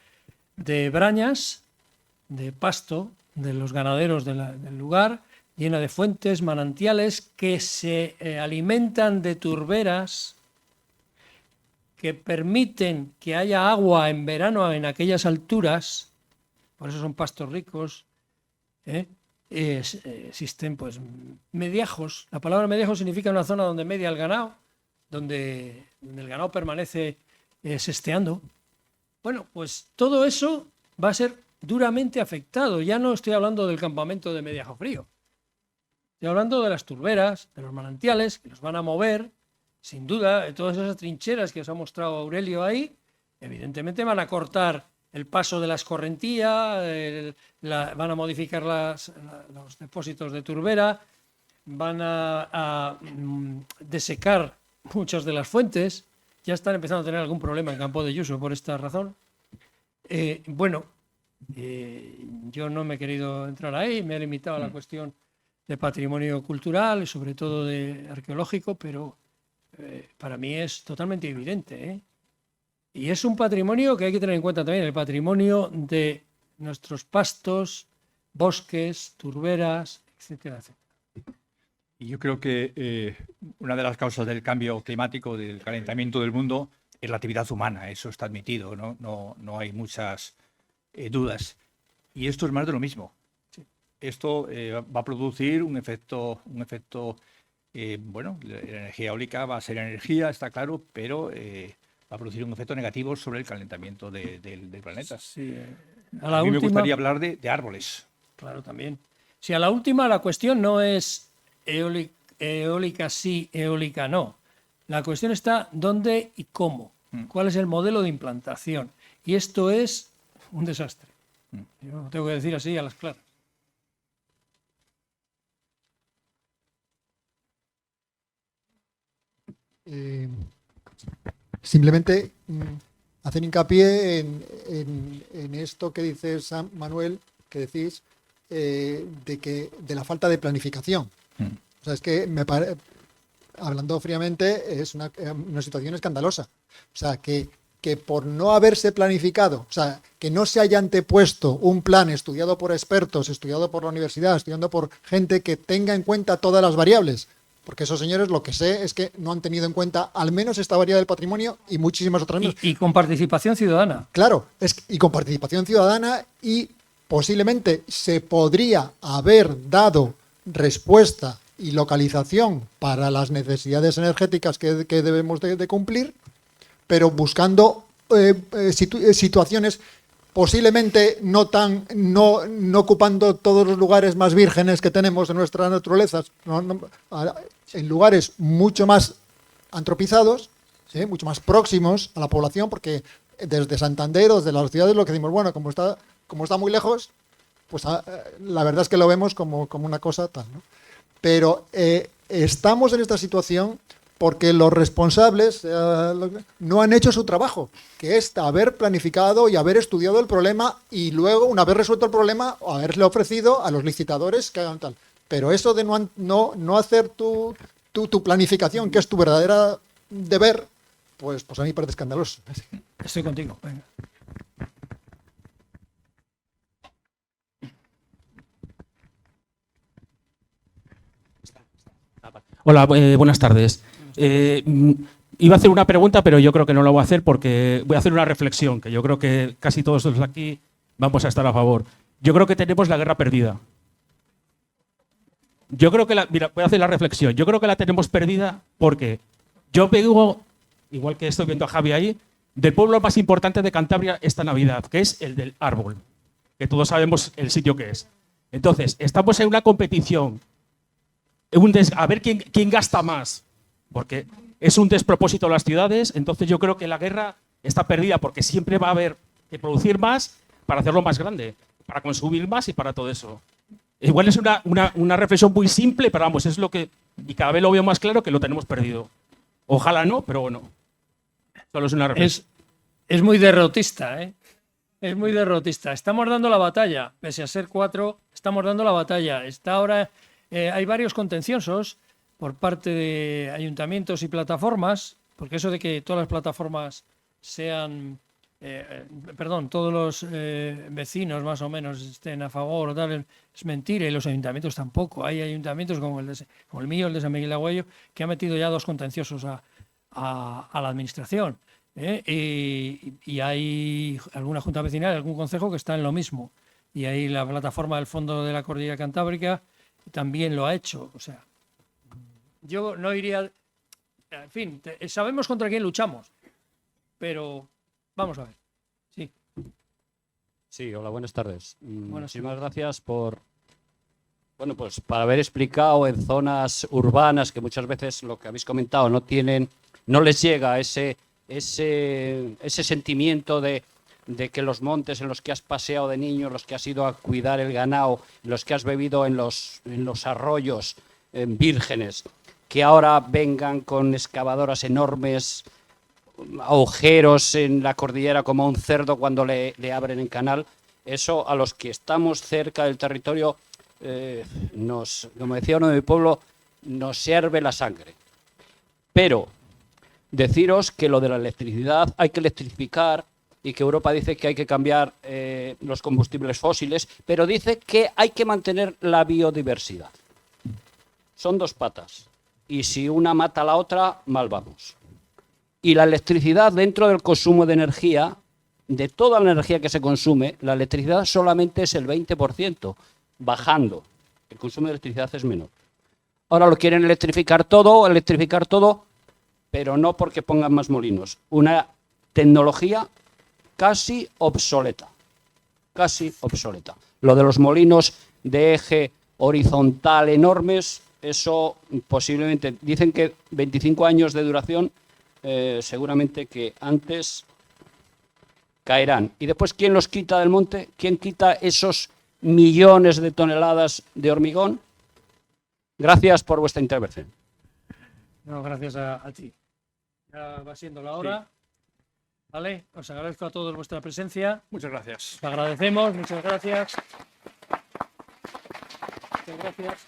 de brañas, de pasto, de los ganaderos del lugar, llena de fuentes, manantiales que se alimentan de turberas que permiten que haya agua en verano en aquellas alturas, por eso son pastos ricos, existen pues mediajos. La palabra mediajo significa una zona donde media el ganado, donde el ganado permanece sesteando. Bueno, pues todo eso va a ser duramente afectado. Ya no estoy hablando del campamento de Mediajo Frío. Estoy hablando de las turberas, de los manantiales, que los van a mover, sin duda, de todas esas trincheras que os ha mostrado Aurelio ahí, evidentemente van a cortar el paso de la escorrentía, van a modificar los depósitos de turbera, van a desecar muchas de las fuentes, ya están empezando a tener algún problema en Campo de Yuso por esta razón. Yo no me he querido entrar ahí, me he limitado a la cuestión de patrimonio cultural y sobre todo de arqueológico, pero para mí es totalmente evidente, ¿eh? Y es un patrimonio que hay que tener en cuenta también, el patrimonio de nuestros pastos, bosques, turberas, etcétera, etcétera. Y yo creo que una de las causas del cambio climático, del calentamiento del mundo, es la actividad humana. Eso está admitido, ¿no? No hay muchas dudas. Y esto es más de lo mismo. Sí. Esto va a producir un efecto bueno, la energía eólica va a ser energía, está claro, pero va a producir un efecto negativo sobre el calentamiento del planeta. Sí, a mí me gustaría hablar de árboles. Claro, también. Si a la última la cuestión no es eólica sí, eólica no. La cuestión está dónde y cómo. ¿Cuál es el modelo de implantación? Y esto es un desastre. Yo lo tengo que decir así a las claras. Simplemente hacer hincapié en esto que dices, Manuel, que decís, de la falta de planificación. O sea, es que hablando fríamente, es una situación escandalosa. O sea, que por no haberse planificado, o sea, que no se haya antepuesto un plan estudiado por expertos, estudiado por la universidad, estudiado por gente que tenga en cuenta todas las variables, porque esos señores, lo que sé es que no han tenido en cuenta al menos esta variable del patrimonio y muchísimas otras menos. Y con participación ciudadana. Claro, y con participación ciudadana, y posiblemente se podría haber dado respuesta y localización para las necesidades energéticas que debemos de cumplir, pero buscando situaciones posiblemente no ocupando todos los lugares más vírgenes que tenemos en nuestra naturaleza, en lugares mucho más antropizados, ¿sí? Mucho más próximos a la población, porque desde Santander o desde las ciudades lo que decimos, bueno, como está muy lejos, pues la verdad es que lo vemos como una cosa tal, ¿no? Pero estamos en esta situación porque los responsables no han hecho su trabajo, que es haber planificado y haber estudiado el problema y luego, una vez resuelto el problema, haberle ofrecido a los licitadores que hagan tal. Pero eso de no hacer tu planificación, que es tu verdadera de ver, pues a mí me parece escandaloso. Estoy contigo. Venga. Hola, buenas tardes. Iba a hacer una pregunta, pero yo creo que no la voy a hacer porque voy a hacer una reflexión, que yo creo que casi todos los de aquí vamos a estar a favor. Yo creo que tenemos la guerra perdida. Yo creo que mira, voy a hacer la reflexión. Yo creo que la tenemos perdida porque yo vengo, igual que estoy viendo a Javi ahí, del pueblo más importante de Cantabria esta Navidad, que es el del Árbol, que todos sabemos el sitio que es. Entonces, estamos en una competición, a ver quién gasta más, porque es un despropósito las ciudades. Entonces yo creo que la guerra está perdida porque siempre va a haber que producir más para hacerlo más grande, para consumir más y para todo eso. Igual es una reflexión muy simple, pero vamos, es lo que, y cada vez lo veo más claro, que lo tenemos perdido. Ojalá no, pero bueno, solo es una reflexión. Es muy derrotista, ¿eh? Es muy derrotista. Estamos dando la batalla, pese a ser 4, estamos dando la batalla. Está ahora, hay varios contenciosos por parte de ayuntamientos y plataformas, porque eso de que todas las plataformas sean, todos los vecinos más o menos estén a favor o tal, es mentira, y los ayuntamientos tampoco. Hay ayuntamientos como el mío, el de San Miguel de Agüello, que ha metido ya 2 contenciosos a la administración. Y hay alguna junta vecinal, algún concejo que está en lo mismo. Y ahí la plataforma del Fondo de la Cordillera Cantábrica también lo ha hecho. O sea, yo no iría... En fin, sabemos contra quién luchamos, pero vamos a ver. Sí. Sí, hola, buenas tardes. Buenas Muchísimas gracias por haber explicado en zonas urbanas que muchas veces lo que habéis comentado no les llega ese sentimiento de que los montes en los que has paseado de niño, los que has ido a cuidar el ganado, los que has bebido en los arroyos vírgenes, que ahora vengan con excavadoras enormes, agujeros en la cordillera como un cerdo cuando le abren el canal. Eso a los que estamos cerca del territorio, como decía uno de mi pueblo, nos hierve la sangre. Pero deciros que lo de la electricidad hay que electrificar y que Europa dice que hay que cambiar los combustibles fósiles, pero dice que hay que mantener la biodiversidad. Son 2 patas y si una mata a la otra, mal vamos. Y la electricidad dentro del consumo de energía, de toda la energía que se consume, la electricidad solamente es el 20%, bajando. El consumo de electricidad es menor. Ahora lo quieren electrificar todo, pero no porque pongan más molinos. Una tecnología casi obsoleta. Lo de los molinos de eje horizontal enormes, eso posiblemente, dicen que 25 años de duración, seguramente que antes caerán. Y después, ¿quién los quita del monte? ¿Quién quita esos millones de toneladas de hormigón? Gracias por vuestra intervención. No, gracias a ti. Ya va siendo la hora. Sí. Vale, os agradezco a todos vuestra presencia. Muchas gracias. Os agradecemos, muchas gracias. Muchas gracias.